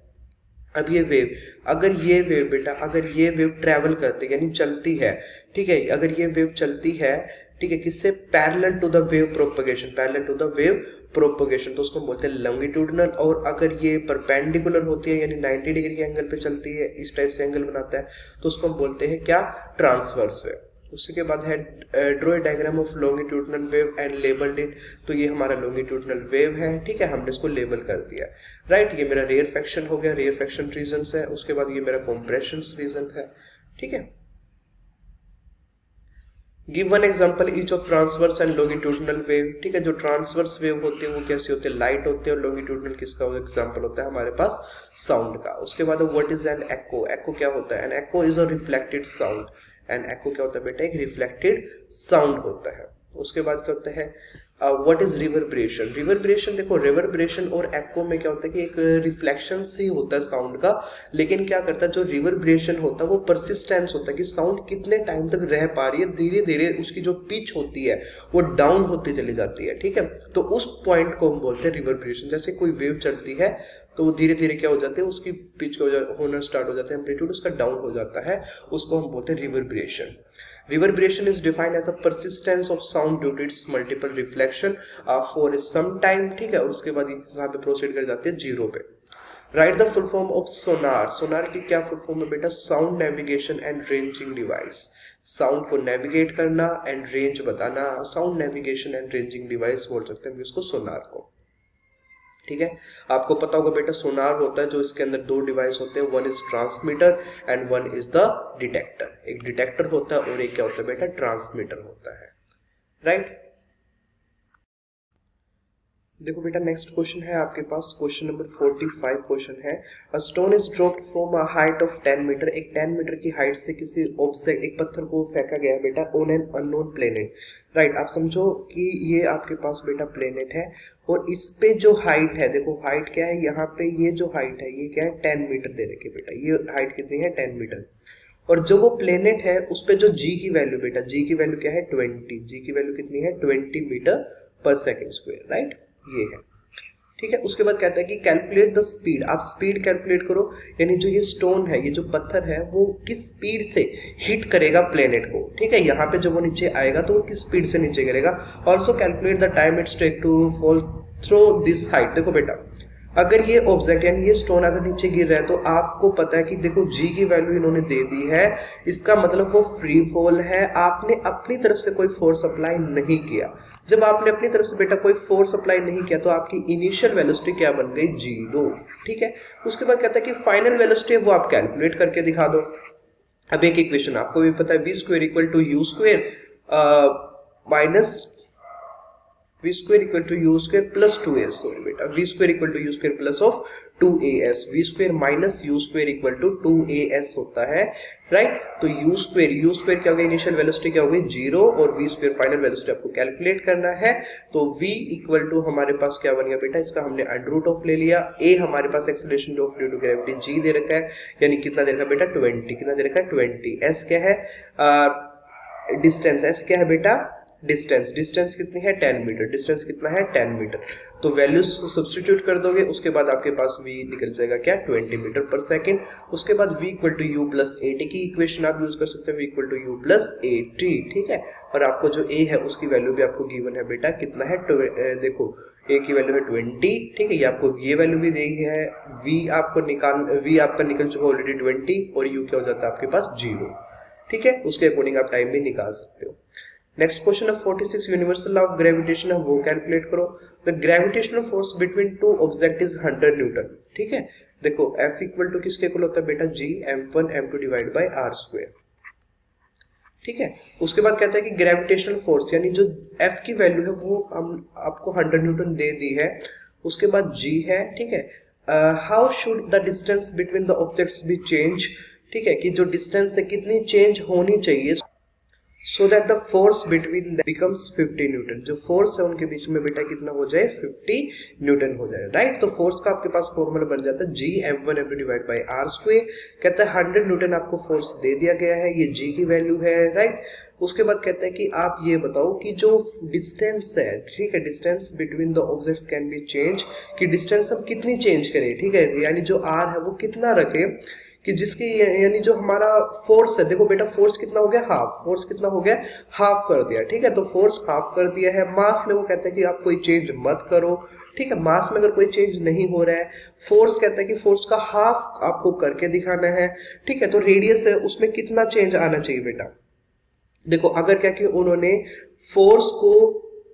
अब ये वेव, अगर ये वेव बेटा, अगर ये वेव ट्रेवल करती है यानी चलती है, ठीक है, अगर ये वेव चलती है, ठीक है, किससे? Parallel to the wave propagation, parallel to the wave propagation, तो उसको बोलते हैं लॉन्गिट्यूडिनल। और अगर ये परपेंडिकुलर होती है यानी 90 डिग्री के एंगल पे चलती है, इस टाइप से एंगल बनाता है, तो उसको हम बोलते हैं क्या? Transverse wave. उसके बाद है draw a diagram of longitudinal wave and labelled it. तो ये हमारा लॉन्गिट्यूडिनल वेव है, ठीक है, हमने इसको लेबल कर दिया, राइट। ये मेरा रेयरफेक्शन हो गया, रेयरफेक्शन रीजन है। उसके बाद ये मेरा कंप्रेशन रीजन है, ठीक है। Give one example each of transverse and longitudinal wave, ठीक है। जो ट्रांसवर्स वेव होती है वो कैसी होती है? लाइट होती है। और लॉन्गिट्यूडिनल किसका एग्जांपल होता है हमारे पास? साउंड का। उसके बाद व्हाट इज एन एको? एको क्या होता है? An echo is a reflected sound. An echo क्या होता है बेटा? एक रिफ्लेक्टेड साउंड होता है। उसके बाद क्या होता है? What is reverberation? रिवर्बरेशन, देखो रिवर्बरेशन और एको में क्या होता है कि एक रिफ्लेक्शन से ही होता है साउंड का, लेकिन क्या करता है जो रिवर्बरेशन होता है वो परसिस्टेंस होता है कि साउंड कितने टाइम तक रह पा रही है, धीरे धीरे उसकी जो पिच होती है वो डाउन होती चली जाती है, ठीक है। तो उस पॉइंट को हम बोलते हैं रिवर्बरेशन। जैसे कोई वेव चलती है तो वो धीरे धीरे क्या हो जाती है? उसकी पिच होना स्टार्ट हो जाता है, एम्पलीट्यूड उसका डाउन हो जाता है, उसको हम बोलते हैं reverberation. Reverberation is defined as the persistence of sound due to its multiple reflection for some time, ठीक है। और उसके बाद यहाँ पे प्रोसीड कर जाते हैं जीरो पे। Write the full form of sonar. Sonar की क्या फुल फॉर्म है बेटा? Sound navigation and ranging device. Sound को नेविगेट करना एंड रेंज बताना, sound navigation and ranging device बोल सकते हैं इसको सोनार को। ठीक है, आपको पता होगा बेटा सोनार होता है जो इसके अंदर दो डिवाइस होते हैं, one is transmitter and one is the detector. एक डिटेक्टर होता है और एक क्या होता है बेटा, ट्रांसमीटर होता है, राइट। देखो बेटा नेक्स्ट क्वेश्चन है आपके पास, क्वेश्चन नंबर 45 क्वेश्चन है, a stone is dropped from a height of 10 metre, एक 10 मीटर की हाइट से किसी ऑब्जेक्ट, एक पत्थर को फेंका गया बेटा on an unknown planet, right. आप समझो कि ये आपके पास बेटा प्लेनेट है और इस पे जो हाइट है, देखो हाइट क्या है यहाँ पे, ये जो हाइट है ये क्या है 10 मीटर दे रखी है बेटा, ये हाइट कितनी है 10 मीटर। और जो वो प्लेनेट है उस पे जो जी की वैल्यू बेटा, जी की वैल्यू क्या है 20, जी की वैल्यू कितनी है 20 metre per second square, right, ये है। ठीक है, उसके बाद कहता है कि कैलकुलेट द स्पीड, आप स्पीड कैलकुलेट करो, यानी जो ये स्टोन है, ये जो पत्थर है वो किस स्पीड से हिट करेगा प्लेनेट को। ठीक है, यहाँ पे जब वो नीचे आएगा तो वो किस स्पीड से नीचे गिरेगा। Also calculate the time it's take to fall through this height. देखो बेटा अगर ये ऑब्जेक्ट यानी ये स्टोन अगर नीचे गिर रहा है तो आपको पता है कि देखो जी की वैल्यू इन्होंने दे दी है, इसका मतलब वो फ्री फॉल है, आपने अपनी तरफ से कोई फोर्स अप्लाई नहीं किया। जब आपने अपनी तरफ से बेटा कोई फोर्स अप्लाई नहीं किया तो आपकी इनिशियल वेलोसिटी क्या बन गई, 0। ठीक है, उसके बाद कहता है कि फाइनल वेलोसिटी वो आप कैलकुलेट करके दिखा दो। अब एक इक्वेशन आपको भी पता है, v square equal to u square minus v square equal to u square plus 2as, sorry बेटा v square equal to u square plus of 2as, v square minus u square equal to 2as होता है, right. तो u square क्या हो गया, initial velocity क्या हो गई 0 और v square फाइनल वेलोसिटी आपको कैलकुलेट करना है। तो v इक्वल टू हमारे पास क्या बन गया बेटा, इसका हमने अंडर रूट ऑफ ले लिया, a हमारे पास acceleration of due to gravity g दे रखा है, यानी कितना दे रखा है बेटा 20, कितना दे रखा है 20, s क्या है डिस्टेंस, s क्या है बेटा डिस्टेंस, डिस्टेंस कितनी है 10 मीटर, डिस्टेंस कितना है 10 मीटर। तो वैल्यूज सब्स्टिट्यूट कर दोगे, उसके बाद आपके पास v निकल जाएगा क्या 20 मीटर पर सेकेंड। उसके बाद v equal to u plus 80 की इक्वेशन आप यूज कर सकते हैं, v equal to u plus 80। ठीक है, और आपको जो a है उसकी वैल्यू भी आपको गिवन है बेटा, कितना है देखो a की वैल्यू है 20। ठीक है, ये आपको ये वैल्यू भी दी है, v आपका निकल चुका ऑलरेडी 20 और u क्या हो जाता है आपके पास 0। ठीक है, उसके अकॉर्डिंग आप टाइम भी निकाल सकते हो। नेक्स्ट क्वेश्चन है 46, यूनिवर्सल लॉ ऑफ ग्रेविटेशन है वो कैलकुलेट करो। The gravitational force between two object is 100 Newton. ठीक है, देखो F इक्वल टू किसके इक्वल होता है बेटा, G m1 m2 divide by r square. ठीक है, उसके बाद कहता है कि ग्रेविटेशनल फोर्स यानी जो F की वैल्यू है वो हम आपको 100 न्यूटन दे दी है, उसके बाद G है। ठीक है, how should the distance between the objects B change. ठीक है, कि जो डिस्टेंस है कितनी चेंज होनी चाहिए so that the force between them becomes 50 Newton, जो फोर्स है उनके बीच में बेटा कितना हो जाए 50 न्यूटन हो जाए, राइट। तो फोर्स का आपके पास फॉर्मूला बन जाता है G m1 m2 divide by r square. कहता है 100 न्यूटन आपको फोर्स दे दिया गया है, ये G की वैल्यू है, राइट। उसके बाद कहता है कि आप ये बताओ कि जो डिस्टेंस है, ठीक है, distance between the objects can be change, कि डिस्टेंस हम कितनी चेंज करें। ठीक है, यानी जो r है वो कितना रखे कि जिसकी यानी जो हमारा फोर्स है, देखो बेटा फोर्स कितना हो गया हाफ, फोर्स कितना हो गया हाफ कर दिया। ठीक है, तो फोर्स हाफ कर दिया है। मास में वो कहता है कि आप कोई चेंज मत करो। ठीक है, मास में अगर कोई चेंज नहीं हो रहा है, फोर्स कहता है कि फोर्स का हाफ आपको करके दिखाना है। ठीक है, तो रेडियस है उसमें कितना चेंज आना चाहिए बेटा, देखो अगर क्या किया उन्होंने फोर्स को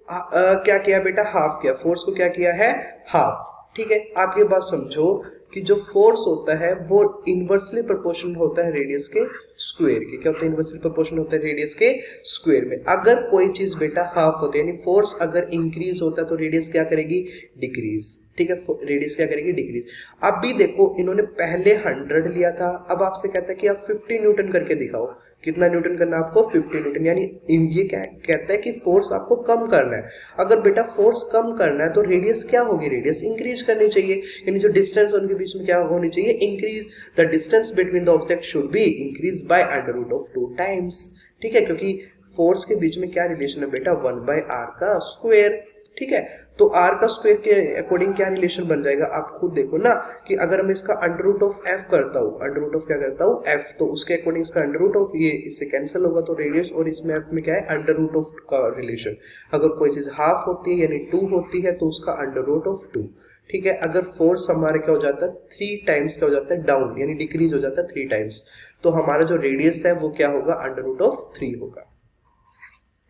क्या किया बेटा हाफ किया, फोर्स को क्या किया है हाफ। ठीक है, आप ये बात समझो कि जो फोर्स होता है वो इनवर्सली प्रोपोर्शनल होता है रेडियस के स्क्वायर के। क्या होता है, इनवर्सली प्रोपोर्शनल होता है रेडियस के स्क्वायर में। अगर कोई चीज बेटा हाफ होती है, यानी फोर्स अगर इंक्रीज होता है तो रेडियस क्या करेगी डिक्रीज। ठीक है, रेडियस क्या करेगी डिक्रीज। अब भी देखो इन्होंने पहले 100 लिया था, अब आपसे कहता है कि आप 50 न्यूटन करके दिखाओ, कितना न्यूटन करना आपको 50 न्यूटन, यानी ये क्या कहता है कि फोर्स आपको कम करना है। अगर बेटा फोर्स कम करना है तो रेडियस क्या होगी, रेडियस इंक्रीज करनी चाहिए, यानी जो डिस्टेंस उनके बीच में क्या होनी चाहिए increase. The distance between the object should be increase by under root of 2 times. ठीक है, क्योंकि फोर्स के बीच में क्या रिलेशन है बेटा 1/r का स्क्वायर। ठीक है, तो r का स्क्वायर के अकॉर्डिंग क्या रिलेशन बन जाएगा, आप खुद देखो ना कि अगर मैं इसका अंडर रूट ऑफ f करता हूँ, अंडर रूट ऑफ क्या करता हूँ f, तो उसके अकॉर्डिंग इसका अंडर रूट ऑफ ये इससे कैंसिल होगा, तो रेडियस और इसमें f में क्या है अंडर रूट ऑफ का रिलेशन। अगर कोई चीज हाफ होती है यानी 2 होती है तो उसका अंडर रूट ऑफ 2। ठीक है। अगर फोर्स हमारे क्या हो जाता है 3 टाइम्स क्या हो जाता है डाउन, यानी डिक्रीज हो जाता है 3 टाइम्स, तो हमारा जो रेडियस है वो क्या होगा √3 होगा,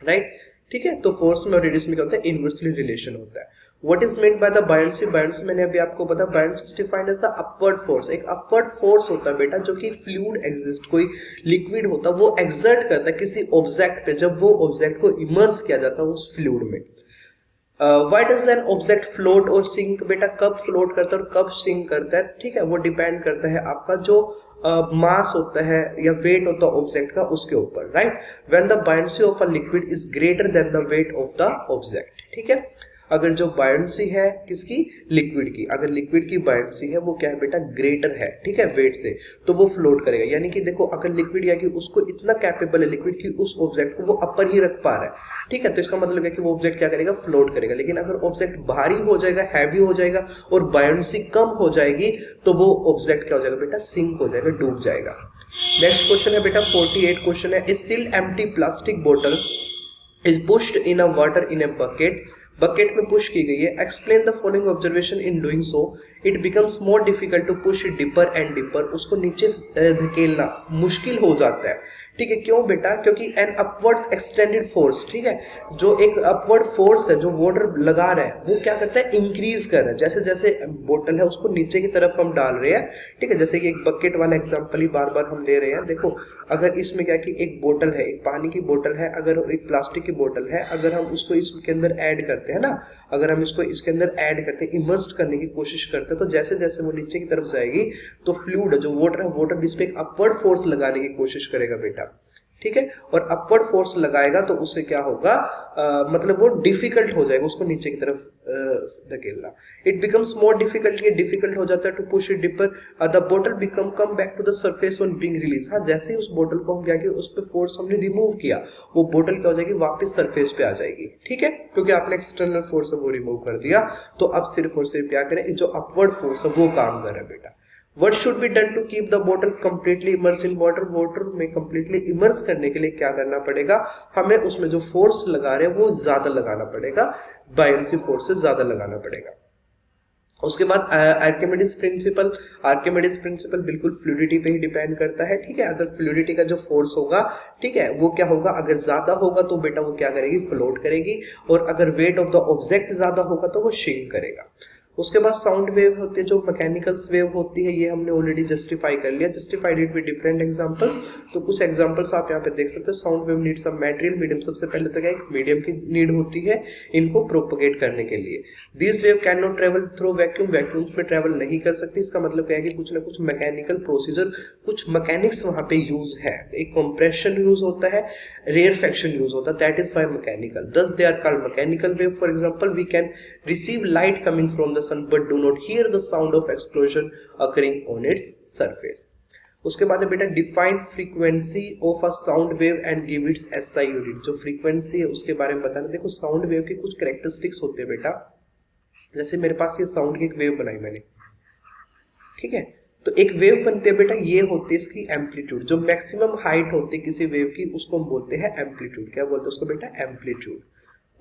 राइट। ठीक है, तो फोर्स में और रेडियस में क्या होता है इनवर्सली रिलेशन होता है। What is meant by the buoyancy, buoyancy मैंने अभी आपको बताया, buoyancy is defined as the upward force. एक अपवर्ड फोर्स होता है बेटा जो कि फ्लूइड एग्जिस्ट, कोई लिक्विड होता है वो एक्सर्ट करता है किसी ऑब्जेक्ट पे, जब वो ऑब्जेक्ट को इमर्स किया जाता है उस फ्लूइड में। Why does an object float और सिंक, बेटा कब फ्लोट करता है और कब सिंक करता है, ठीक है, वो डिपेंड करता है आपका जो मास होता है या वेट होता है ऑब्जेक्ट का उसके ऊपर, right. When the buoyancy of a liquid is greater than the weight of the object, ठीक है। अगर जो बायंसी है किसकी, लिक्विड की, अगर लिक्विड की बायंसी है वो क्या है बेटा ग्रेटर है, ठीक है, वेट से, तो वो फ्लोट करेगा। यानी कि देखो अगर लिक्विड या कि उसको इतना कैपेबल है लिक्विड की उस ऑब्जेक्ट को वो अपर ही रख पा रहा है, ठीक है, तो इसका मतलब है कि वो ऑब्जेक्ट क्या करेगा फ्लोट करेगा। लेकिन अगर ऑब्जेक्ट भारी हो जाएगा, हैवी हो जाएगा और बायंसी कम हो जाएगी तो वो ऑब्जेक्ट क्या हो जाएगा बेटा सिंक हो जाएगा, डूब जाएगा। नेक्स्ट क्वेश्चन है बेटा 48 क्वेश्चन है, ए स्टिल एम्प्टी प्लास्टिक बोतल is pushed in a water in a bucket, bucket में पुश की गई है। Explain the following observation in doing so it becomes more difficult to push it deeper and deeper, उसको नीचे धकेलना मुश्किल हो जाता है, ठीक है। क्यों बेटा, क्योंकि एन अपवर्ड एक्सटेंडेड फोर्स, ठीक है, जो एक अपवर्ड फोर्स है जो वाटर लगा रहा है वो क्या करता है इंक्रीज कर रहा है, जैसे जैसे बोतल है उसको नीचे की तरफ हम डाल रहे हैं, ठीक है। जैसे कि एक बकेट वाला एग्जांपल ही बार बार हम ले रहे हैं, देखो अगर इसमें क्या कि एक बोतल है, एक पानी की बोतल है, अगर एक प्लास्टिक की बोतल है, अगर हम उसको इसके अंदर ऐड करते हैं ना, अगर हम इसको इसके अंदर ऐड करते हैं, इमर्स करने की कोशिश करते हैं, तो जैसे जैसे वो नीचे की तरफ जाएगी तो फ्लूइड जो वाटर है, वाटर इस पे एक अपवर्ड फोर्स लगाने की कोशिश करेगा बेटा, ठीक है। और अपवर्ड फोर्स लगाएगा तो उससे क्या होगा, मतलब वो डिफिकल्ट हो जाएगा उसको नीचे की तरफ धकेलना। इट बिकम्स मोर डिफिकल्ट, ये डिफिकल्ट हो जाता है to push it deeper, the बोतल become come back to the surface on being release. हाँ, जैसे ही उस बोतल को हम क्या किया उस पर फोर्स हमने रिमूव किया, वो बोतल क्या हो जाएगी वापस सरफेस पे आ जाएगी, ठीक है, क्योंकि आपने एक्सटर्नल फोर्स है वो रिमूव कर दिया। तो अब सिर्फ और सिर्फ क्या करें, जो अपवर्ड फोर्स है वो काम कर रहा है बेटा। What should be done to keep the bottle completely immersed in water? Water में completely immerse करने के लिए क्या करना पड़ेगा, हमें उसमें जो फोर्स लगा रहे हैं वो ज्यादा लगाना पड़ेगा, बायंसी फोर्स से ज्यादा लगाना पड़ेगा। उसके बाद आर्किमिडीज प्रिंसिपल, आर्किमिडीज प्रिंसिपल बिल्कुल फ्लूइडिटी पे ही डिपेंड करता है, ठीक है। अगर फ्लूइडिटी का जो फोर्स होगा, ठीक है, वो क्या होगा, अगर ज्यादा होगा तो बेटा वो क्या करेगी फ्लोट करेगी, और अगर वेट ऑफ द ऑब्जेक्ट ज्यादा होगा तो वो सिंक करेगा। उसके बाद साउंड वेव होती है, जो मैकेनिकल वेव होती है, ये हमने ऑलरेडी जस्टिफाई कर लिया, justified it with different examples. तो कुछ एग्जांपल्स आप यहाँ पे देख सकते हो। Sound wave needs a material medium, सबसे पहले तो क्या एक मीडियम की नीड होती है इनको प्रोपगेट करने के लिए। This wave can not travel through vacuum, vacuums में ट्रेवल नहीं कर सकती। इसका मतलब क्या है कि कुछ ना कुछ मैकेनिकल प्रोसीजर, कुछ मैकेनिक्स वहां पे यूज है, एक कंप्रेशन यूज होता है, रेयरफैक्शन यूज होता है, that is why mechanical, thus they are called mechanical wave. For example we can receive light coming from the sun but do not hear the sound of explosion occurring on its surface. उसके बाद है बेटा define frequency of a sound wave and give its SI unit. जो frequency है उसके बारे में बताना। देखो साउंड वेव के कुछ कैरेक्टरिस्टिक्स होते हैं बेटा, जैसे मेरे पास ये साउंड की एक वेव बनाई मैंने, ठीक है, तो एक वेव बनती है बेटा, ये होती है इसकी एम्पलीट्यूड, जो मैक्सिमम हाइट होती है किसी वेव की उसको हम बोलते हैं एम्पलीट्यूड। क्या बोलते हैं उसको बेटा, एम्पलीट्यूड।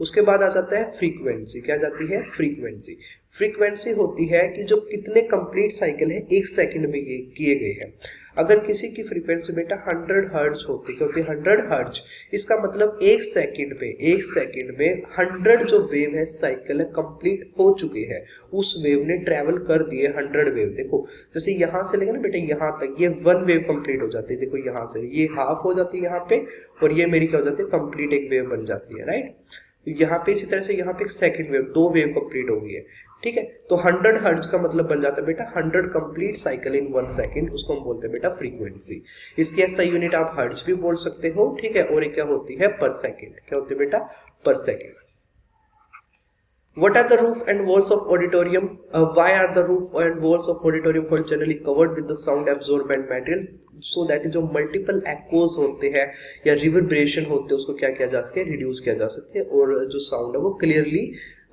उसके बाद आ जाता है फ्रीक्वेंसी। क्या जाती है, फ्रीक्वेंसी। फ्रीक्वेंसी होती है कि जो कितने कंप्लीट साइकिल है एक सेकंड में किए गए हैं। अगर किसी की फ्रीक्वेंसी बेटा 100 हर्ट्ज होती है, 100 हर्ट्ज, इसका मतलब एक सेकंड में 100 जो वेव है साइकिल है कंप्लीट हो चुके हैं, उस वेव ने ट्रेवल कर दिए 100 वेव। देखो जैसे यहां से लेकर ना बेटा यहाँ तक, ये 1 वेव कंप्लीट हो जाती है। देखो यहाँ से ये हाफ हो जाती है यहाँ पे, और ये मेरी क्या हो जाती है कंप्लीट एक वेव बन जाती है, राइट। यहाँ पे इसी तरह से यहाँ पे एक सेकंड वेव, 2 वेव कंप्लीट हो गई है, ठीक है। तो 100 हर्ट्ज का मतलब बन जाता है बेटा 100 कंप्लीट साइकिल इन 1 सेकंड, उसको हम बोलते हैं बेटा फ्रीक्वेंसी। इसकी ऐसा यूनिट आप हर्ट्ज भी बोल सकते हो, ठीक है। और ये क्या होती है, पर सेकंड। क्या होती है बेटा, पर second. What are the roof and walls of auditorium? Why are the roof and walls of auditorium hall generally covered with the sound absorbent material? So that जो multiple echoes होते हैं या reverberation होते हैं उसको क्या किया जा सके, रिड्यूस किया जा सकते हैं, और जो साउंड है वो क्लियरली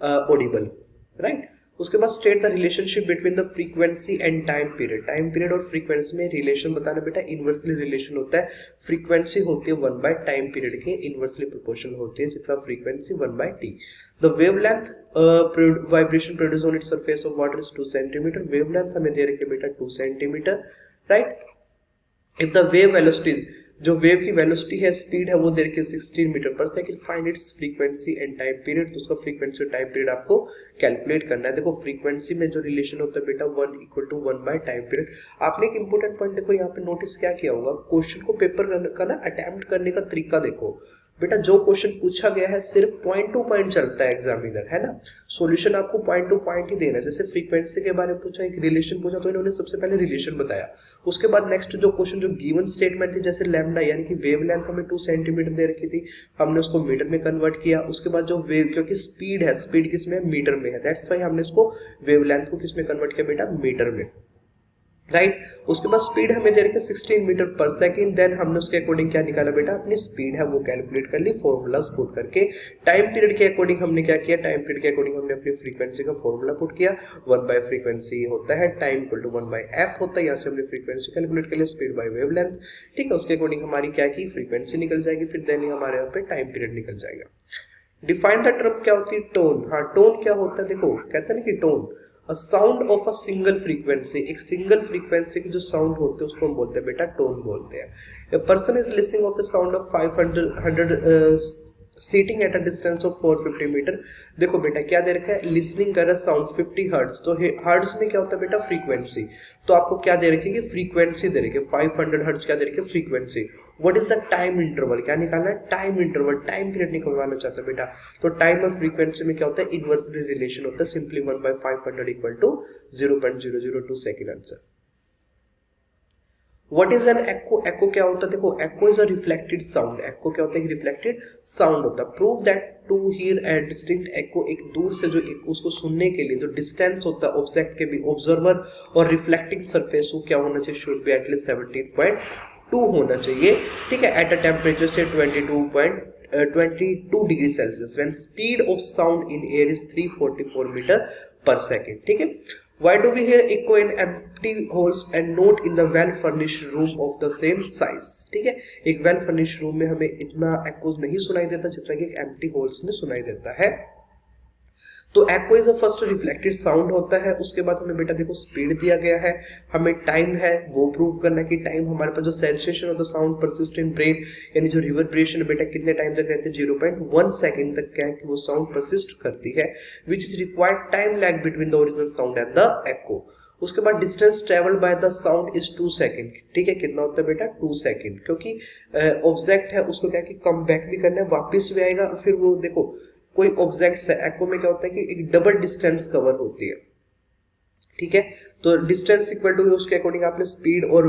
ऑडिबल, राइट। उसके बाद state the relationship between the frequency and time period. Time period और फ्रीक्वेंसी में रिलेशन बताना बेटा, इनवर्सली रिलेशन होता है। फ्रीक्वेंसी होती है 1 बाय टाइम पीरियड के इनवर्सली प्रोपोर्शनल होती है, जितना frequency 1 by t. The wavelength vibration produce on its surface of water is 2 centimetre. Wavelength हमें दे रखे बेटा 2 centimetre, right. If the wave velocity, जो वेव की वेलोसिटी है, स्पीड है, वो दे रखी है 16 metre per second. Find its frequency and time period. तो उसका फ्रीक्वेंसी और टाइम पीरियड आपको कैलकुलेट करना है। देखो फ्रीक्वेंसी में जो रिलेशन होता है बेटा 1 = 1 बाय टाइम पीरियड। आपने एक इंपॉर्टेंट पॉइंट देखो यहाँ पे नोटिस क्या किया होगा, क्वेश्चन को पेपर का ना अटेम्प्ट करने का तरीका देखो बेटा। जो क्वेश्चन पूछा गया है सिर्फ पॉइंट टू पॉइंट चलता है एग्जामिनर, है ना। सॉल्यूशन आपको पॉइंट टू पॉइंट ही देना है। जैसे फ्रीक्वेंसी के बारे में पूछा, एक रिलेशन पूछा, तो इन्होंने सबसे पहले रिलेशन बताया। उसके बाद नेक्स्ट जो क्वेश्चन जो गिवन स्टेटमेंट थी, जैसे लैम्डा यानी कि वेवलेंथ हमें 2 सेंटीमीटर दे रखी थी, हमने उसको मीटर में कन्वर्ट किया। उसके बाद जो वेव, क्योंकि स्पीड है, स्पीड किसमें है, मीटर में है, दैट्स व्हाई हमने इसको वेवलेंथ को किसमें कन्वर्ट किया बेटा, मीटर में, राइट। उसके बाद स्पीड हमें दे रखी है 16 मीटर पर सेकंड। देन हमने उसके अकॉर्डिंग क्या निकाला बेटा, अपनी स्पीड है वो कैलकुलेट कर ली फॉर्मूलाज पुट करके। टाइम पीरियड के अकॉर्डिंग हमने क्या किया, टाइम पीरियड के अकॉर्डिंग हमने अपनी फ्रीक्वेंसी का फॉर्मूला पुट किया। 1 बाय फ्रीक्वेंसी होता है, टाइम = 1 बाय एफ होता है। यहाँ से हमने फ्रीक्वेंसी कैलकुलेट कर लिया, स्पीड बाय वेवलेंथ, ठीक है। उसके अकॉर्डिंग हमारी क्या की, फ्रीक्वेंसी निकल जाएगी, फिर देन हमारे यहाँ पे टाइम पीरियड निकल जाएगा। डिफाइन द टर्म क्या होती है, टोन। हाँ, टोन क्या होता है, देखो कहते हैं ना कि tone a sound of a single frequency. एक सिंगल फ्रीक्वेंसी की जो साउंड होते हैं उसको हम बोलते हैं बेटा टोन बोलते हैं। A person is listening of the sound of 500 sitting at a distance of 450 metre. देखो बेटा क्या दे रखा है, लिसनिंग कर साउंड 50 हर्ट्ज। तो हर्ट्ज में क्या होता है बेटा, फ्रीक्वेंसी। तो आपको क्या दे रखी है, फ्रीक्वेंसी दे रखी है 500 हर्ट्ज, क्या दे रखी है, frequency. What is the time interval, क्या निकालना है, टाइम इंटरवल, टाइम पीरियड निकलवाना चाहते हैं बेटा। तो टाइम और फ्रीक्वेंसी में क्या होता है, इनवर्सली रिलेशन होता है, simply 1 by 500 = 0.002 second answer. What is an echo? Echo क्या होता है, देखो echo is a reflected sound. Echo क्या होता है, reflected sound होता है। Prove that to hear a distinct echo, एक दूर से जो echo उसको सुनने के लिए जो distance होता है ऑब्जेक्ट के भी, ऑब्जर्वर और रिफ्लेक्टिंग सरफेस को क्या होना चाहिए, should be at least 17.2 होना चाहिए, ठीक है। At a temperature से 22 डिग्री सेल्सियस, when speed of sound in air is 344 metre per second, ठीक है। Why do we hear echo in empty halls and not in the well furnished room of the same size? ठीक है, एक well furnished room में हमें इतना echo नहीं सुनाई देता जितना कि एक empty halls में सुनाई देता है। तो echo is a first reflected sound होता है। उसके बाद हमें बेटा देखो स्पीड दिया गया है, हमें टाइम है वो प्रूव करना कि टाइम हमारे पास जो sensation of the sound persist in brain, यानी जो रिवर्बरेशन बेटा कितने टाइम तक रहते हैं, 0.1 सेकंड तक क्या है कि वो साउंड परसिस्ट करती है, which is required time lag between the original sound and the echo। उसके बाद distance travelled by the sound is 2 second, ठीक है। कितना होता है बेटा, 2 सेकंड, क्योंकि ऑब्जेक्ट है उसको क्या कि कम बैक भी करना है, वापस भी आएगा। फिर वो देखो कोई ऑब्जेक्ट्स है, echo में क्या होता है कि एक डबल डिस्टेंस कवर होती है, ठीक है। तो डिस्टेंस इक्वल टू उसके अकॉर्डिंग आपने स्पीड और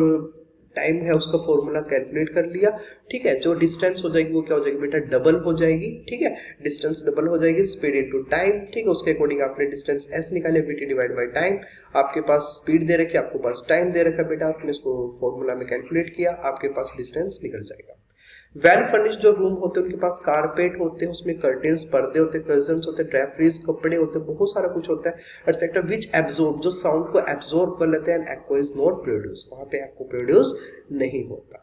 टाइम है उसका फॉर्मूला कैलकुलेट कर लिया, ठीक है। जो डिस्टेंस हो जाएगी वो क्या हो जाएगी बेटा, डबल हो जाएगी, ठीक है। डिस्टेंस डबल हो जाएगी, स्पीड इनटू टाइम, ठीक है। उसके अकॉर्डिंग आपने डिस्टेंस s निकाले, vt डिवाइड बाय टाइम। आपके पास स्पीड दे रखी है, आपके पास टाइम दे रखा है बेटा, आपने इसको फॉर्मूला में कैलकुलेट किया, आपके पास डिस्टेंस निकल जाएगा। वेल फर्निश्ड जो रूम होते हैं उनके पास कारपेट होते हैं, उसमें कर्टेन्स, पर्दे होते हैं, कर्टन्स होते हैं, ड्रेपरीज, कपड़े होते हैं, बहुत सारा कुछ होता है एक्सेट्रा, विच एब्जॉर्ब, जो साउंड को एब्जॉर्ब कर लेते हैं। echo इज नॉट प्रोड्यूस, वहां पे echo प्रोड्यूस नहीं होता।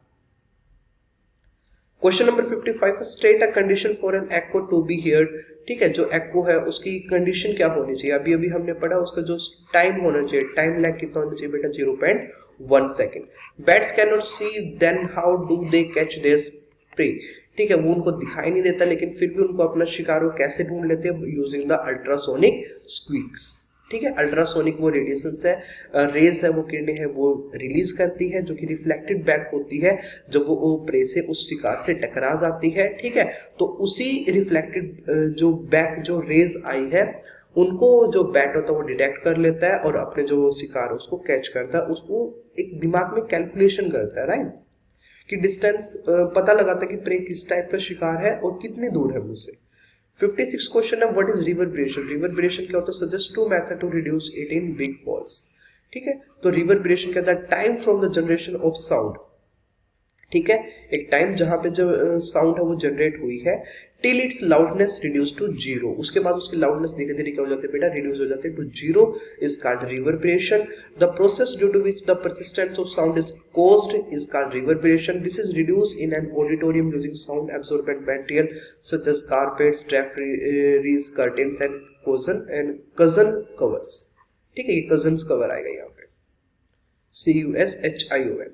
Question number 55, state a condition for an echo to be heard, ठीक है। जो echo है उसकी कंडीशन क्या होनी चाहिए, अभी अभी हमने पढ़ा, उसका जो टाइम होना चाहिए, टाइम लैग कितना होना चाहिए बेटा, 0.1 second. Bats can not see, then how do they catch their prey, ठीक है। वो उनको दिखाई नहीं देता लेकिन फिर भी उनको अपना शिकार वो कैसे ढूंढ लेते हैं, यूजिंग द अल्ट्रासोनिक स्क्वीक्स, ठीक है। अल्ट्रासोनिक वो रेडिएशन है, रेज है, वो किरणें है वो रिलीज करती है, जो कि रिफ्लेक्टेड बैक होती है जब वो प्रे से उस शिकार से टकरा जाती है, ठीक है। तो उसी रिफ्लेक्टेड जो बैक जो रेज आई है उनको जो बैट होता है वो डिटेक्ट कर लेता है और अपने जो शिकार है उसको कैच करता है, उसको एक दिमाग में कैलकुलेशन करता है, राइट, कि डिस्टेंस पता लगाता है कि प्रे किस टाइप का शिकार है और कितनी दूर है मुझसे। 56 क्वेश्चन है, व्हाट इज रिवर्बरेशन। रिवर्बरेशन क्या होता है, suggest 2 method to reduce it in big falls, ठीक है। तो रिवर्बरेशन क्या होता है, time from the generation of sound, ठीक है। एक टाइम जहां पे जो साउंड है वो जनरेट हुई है, till its loudness reduce to zero. उसके बाद उसकी लाउडनेस धीरे धीरे क्या हो जाती है बेटा, रिड्यूस हो जाती है to zero, is called reverberation. The process due to which the persistence of sound is caused is called reverberation. This is reduced in an auditorium using sound absorbent material such as carpets, draperies, curtains and cushion covers. ठीक है, ये cousins cover आएगा यहाँ पे, CUSHION।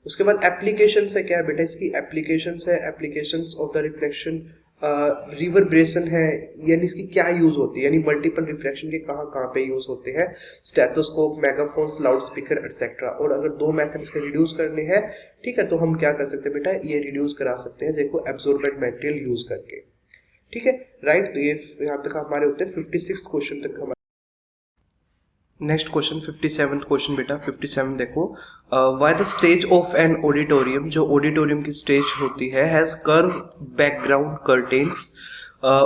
उसके बाद application है, क्या है बेटा इसकी एप्लीकेशन है, application of the reflection reverberation है, यानी इसकी क्या यूज होती है, यानी मल्टीपल रिफ्लेक्शन के कहाँ कहाँ पे यूज होते हैं, स्टेथोस्कोप, मेगाफोन्स, लाउड स्पीकर एटसेट्रा। और अगर दो मेथड्स के रिड्यूस करने हैं, ठीक है, तो हम क्या कर सकते हैं बेटा, ये रिड्यूस करा सकते हैं देखो एब्सॉर्बेंट मटेरियल यूज करके। ठीक है, राइट। तो ये यहाँ तक हमारे होते हैं 56 क्वेश्चन तक हमारे। नेक्स्ट क्वेश्चन 57 क्वेश्चन बेटा, 57 देखो, why the stage of an auditorium, जो ऑडिटोरियम की स्टेज होती है, हैज कर्व बैकग्राउंड कर्टेन्स।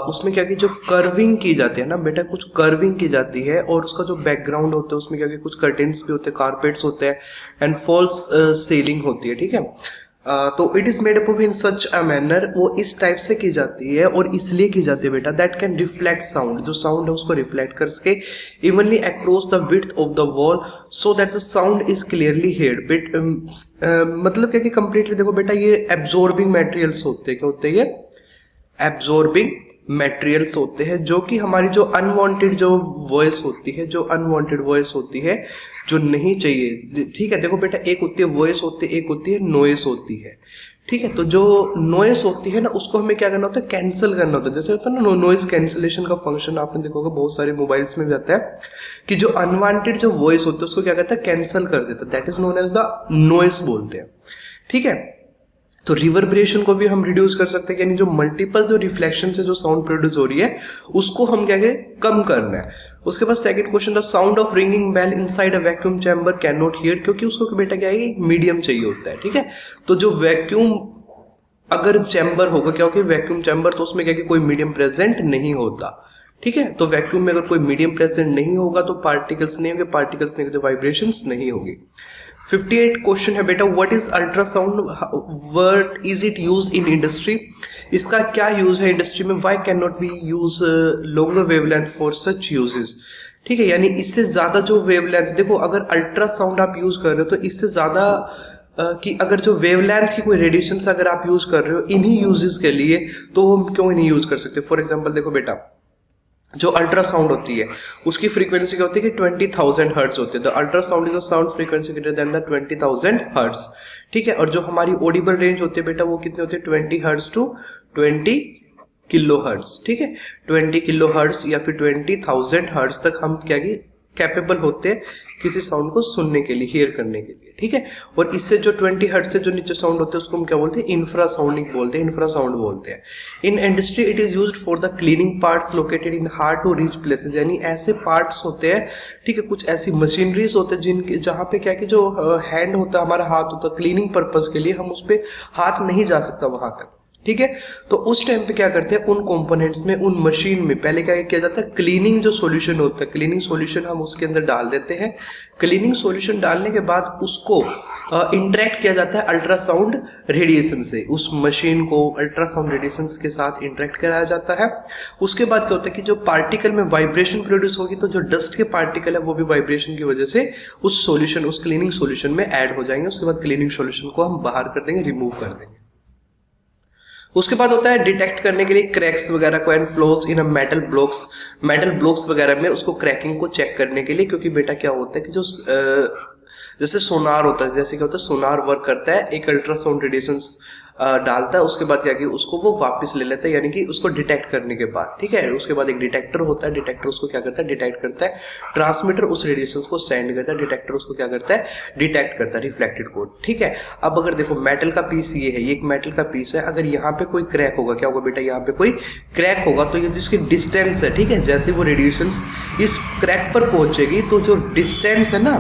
उसमें क्या कि जो कर्विंग की जाती है ना बेटा, कुछ कर्विंग की जाती है, और उसका जो बैकग्राउंड होता है उसमें क्या कि कुछ कर्टेन्स भी होते हैं, कारपेट्स होते हैं, एंड फॉल्स सीलिंग होती है। ठीक है, तो it is made up of in such a manner, वो इस टाइप से की जाती है और इसलिए की जाती है बेटा, दैट कैन रिफ्लेक्ट साउंड, जो साउंड है उसको रिफ्लेक्ट कर सके evenly across the width of the wall so that the sound is clearly heard. बिट मतलब क्या कि कंप्लीटली देखो बेटा, ये एब्जॉर्बिंग मटेरियल्स होते हैं, क्या होते हैं ये एब्जॉर्बिंग मटेरियल्स होते हैं, जो कि हमारी जो अनवांटेड जो वॉइस होती है, जो अनवांटेड वॉइस होती है, जो नहीं चाहिए। ठीक है, देखो बेटा, एक होती है वॉइस होती है, एक होती है नॉइस होती है। ठीक है, तो जो नॉइस होती है ना, उसको हमें क्या करना होता है, कैंसिल करना होता है। जैसे होता है ना नॉइस कैंसिलेशन का फंक्शन, आपने देखा होगा बहुत सारे मोबाइल्स में भी आता है कि जो अनवांटेड जो वॉइस होती है उसको क्या कहता है, कैंसिल कर देता है, that is known as the noise बोलते हैं। ठीक है, तो रिवर्बरेशन को भी हम रिड्यूस कर सकते हैं, यानी जो मल्टीपल जो रिफ्लेक्शन से जो साउंड प्रोड्यूस हो रही है उसको हम क्या करें, कम करना है। उसके बाद second question, the sound of ringing bell inside a vacuum chamber can not hear, क्योंकि उसको बेटा क्या है, मीडियम चाहिए होता है। ठीक है, तो जो वैक्यूम अगर चैम्बर होगा, क्या होगा वैक्यूम चैम्बर, तो उसमें क्या कि कोई मीडियम प्रेजेंट नहीं होता। ठीक है, तो वैक्यूम में अगर कोई मीडियम प्रेजेंट नहीं होगा तो पार्टिकल्स नहीं होंगे, पार्टिकल्स नहीं होंगे तो वाइब्रेशंस नहीं होगी। 58 क्वेश्चन है बेटा, what is ultrasound, what is it use in industry, इसका क्या यूज है इंडस्ट्री में, why can not we use longer wavelength for such uses. ठीक है, यानी इससे ज्यादा जो वेवलेंथ, देखो अगर अल्ट्रासाउंड आप यूज कर रहे हो तो इससे ज्यादा कि अगर जो वेवलेंथ की कोई रेडिएशन अगर आप यूज कर रहे हो इन्हीं यूजेस के लिए, तो हम क्यों नहीं यूज कर सकते। फॉर एग्जाम्पल देखो बेटा, जो अल्ट्रासाउंड होती है उसकी फ्रीक्वेंसी क्या होती है कि 20,000 हर्ट्ज होती है। The ultrasound is a sound frequency greater than the 20,000 hertz. ठीक है, और जो हमारी ऑडिबल रेंज होती है बेटा वो कितने होते हैं, 20 हर्ट्ज टू 20 किलो हर्ट्ज। ठीक है, 20 किलो हर्ट्ज या फिर 20,000 हर्ट्ज तक हम क्या की कैपेबल होते हैं किसी साउंड को सुनने के लिए, हियर करने के लिए। ठीक है, और इससे जो 20 हर्ट्ज से जो नीचे साउंड होते हैं उसको हम क्या बोलते हैं, इंफ्रासाउंडिंग बोलते हैं, इंफ्रासाउंड बोलते हैं। In industry it is used for the cleaning parts located in hard to reach places, यानी ऐसे पार्ट्स होते हैं, ठीक है, कुछ ऐसी मशीनरीज होते हैं जिनके जहाँ पे क्या कि जो हैंड होता है, हमारा हाथ होता है, क्लीनिंग पर्पज के लिए हम उस पर हाथ नहीं जा सकता वहां तक। ठीक है, तो उस टाइम पे क्या करते हैं, उन कंपोनेंट्स में, उन मशीन में पहले क्या किया जाता है, क्लीनिंग जो सॉल्यूशन होता है, क्लीनिंग सॉल्यूशन हम उसके अंदर डाल देते हैं। क्लीनिंग सॉल्यूशन डालने के बाद उसको इंटरेक्ट किया जाता है अल्ट्रासाउंड रेडिएशन से, उस मशीन को अल्ट्रासाउंड रेडिएशन के साथ इंटरेक्ट कराया जाता है। उसके बाद क्या होता है कि जो पार्टिकल में वाइब्रेशन प्रोड्यूस होगी, तो जो डस्ट के पार्टिकल है वो भी वाइब्रेशन की वजह से उस सॉल्यूशन, उस क्लीनिंग सॉल्यूशन में ऐड हो जाएंगे। उसके बाद क्लीनिंग सॉल्यूशन को हम बाहर कर देंगे, रिमूव कर देंगे। उसके बाद होता है डिटेक्ट करने के लिए क्रैक्स वगैरह को and flows in a metal blocks वगैरह में उसको क्रैकिंग को चेक करने के लिए, क्योंकि बेटा क्या होता है कि जो जैसे सोनार होता है, जैसे क्या होता है सोनार वर्क करता है, एक अल्ट्रासाउंड रेडिएशन डालता है, उसके बाद क्या कि उसको वो वापस ले लेता है, यानी कि उसको डिटेक्ट करने के बाद। ठीक है, उसके बाद एक डिटेक्टर होता है, डिटेक्टर उसको क्या करता है, डिटेक्ट करता है, ट्रांसमीटर उस रेडिएशन को सेंड करता है, डिटेक्टर उसको क्या करता है, डिटेक्ट करता है रिफ्लेक्टेड कोड। ठीक है, अब अगर देखो मेटल का पीस ये है, ये एक मेटल का पीस है, अगर यहाँ पे कोई क्रैक होगा, क्या होगा बेटा, यहाँ पे कोई क्रैक होगा, तो ये जिसकी डिस्टेंस है, ठीक है, जैसे वो रेडिएशन इस क्रैक पर पहुंचेगी, तो जो डिस्टेंस है ना,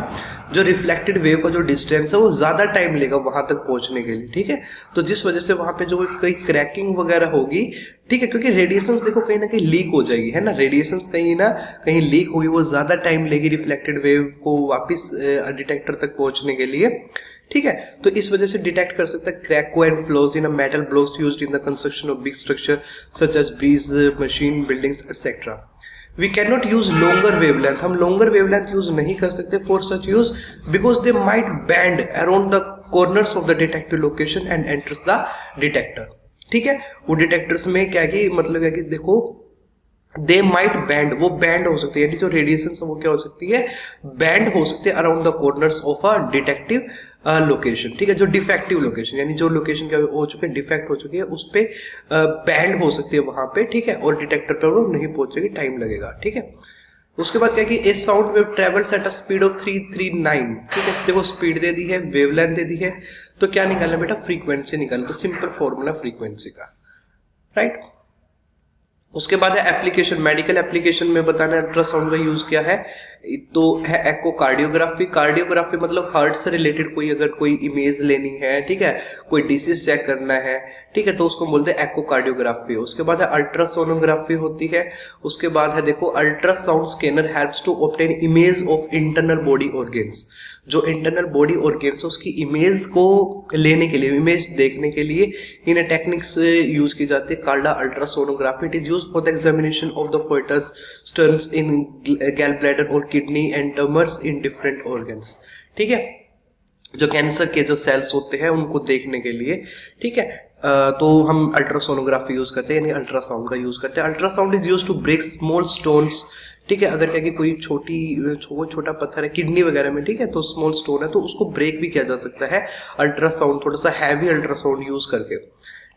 जो रिफ्लेक्टेड वेव का जो डिस्टेंस है वो ज्यादा टाइम लेगा वहां तक पहुंचने के लिए। ठीक है, तो जिस वजह से वहां पे जो कोई क्रैकिंग वगैरह होगी, ठीक है, क्योंकि रेडिएशन देखो कहीं ना कहीं लीक हो जाएगी, है ना, रेडिएशन कहीं ना कहीं लीक होगी, वो ज्यादा टाइम लेगी रिफ्लेक्टेड वेव को वापस डिटेक्टर तक पहुंचने के लिए। ठीक है। तो इस वजह से डिटेक्ट कर सकता है crack and flaws in a metal blocks used in the construction of big structure such as bridge, machine, buildings etcetera. We can not use longer wavelength, हम लॉन्गर वेवलेंथ यूज नहीं कर सकते for such use because they might bend around the corners of the detective location and enters the detector. ठीक है, वो detectors में क्या कि मतलब है कि देखो दे माइट बैंड, वो बैंड हो सकती है, यानी जो रेडिएशन वो क्या हो सकती है, बैंड हो सकती है around the corners of a detective location. ठीक है, जो डिफेक्टिव लोकेशन यानी जो लोकेशन क्या हो चुकी है, डिफेक्ट हो चुकी है, उस पे बैंड हो सकती है वहां पे। ठीक है, और डिटेक्टर पर वो नहीं पहुंचेगी, टाइम लगेगा। ठीक है, उसके बाद क्या कि a sound wave travels at a speed of 339। ठीक है, देखो स्पीड दे दी है, वेवलेंथ दे दी है, तो क्या निकालना बेटा, फ्रीक्वेंसी निकालना। तो सिंपल फॉर्मूला फ्रीक्वेंसी का, राइट। उसके बाद है एप्लीकेशन, मेडिकल एप्लीकेशन में बताना अल्ट्रासाउंड का यूज क्या है, तो है एकोकार्डियोग्राफी। कार्डियोग्राफी मतलब हार्ट से रिलेटेड कोई अगर कोई इमेज लेनी है, ठीक है, कोई डिसीज चेक करना है, ठीक है, तो उसको बोलते हैं एकोकार्डियोग्राफी। उसके बाद है अल्ट्रासोनोग्राफी होती है। उसके बाद है देखो ultrasound scanner helps to obtain image of internal body organs. जो इंटरनल बॉडी ऑर्गेन्स है उसकी इमेज को लेने के लिए, इमेज देखने के लिए इन टेक्निक्स यूज की जाती है called ultrasonography. It is used for the examination of the fetus stones in gall bladder और kidney and tumours in different organs. ठीक है, जो कैंसर के जो सेल्स होते हैं उनको देखने के लिए। ठीक है, तो हम अल्ट्रासोनोग्राफी यूज करते हैं, यानी अल्ट्रासाउंड का यूज करते हैं। Ultrasound is use to break small stones. ठीक है, अगर क्या कि कोई छोटा पत्थर है किडनी वगैरह में, ठीक है, तो स्मॉल स्टोन है तो उसको ब्रेक भी किया जा सकता है अल्ट्रासाउंड, थोड़ा सा हैवी अल्ट्रासाउंड यूज करके।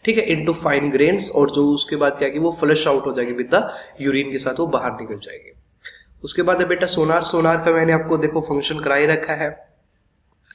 ठीक है, इनटू फाइन ग्रेन्स, और जो उसके बाद क्या कि वो फ्लश आउट हो जाएगी विद द यूरिन के साथ, वो बाहर निकल जाएगी। उसके बाद है बेटा सोनार। सोनार का मैंने आपको देखो फंक्शन कराई रखा है।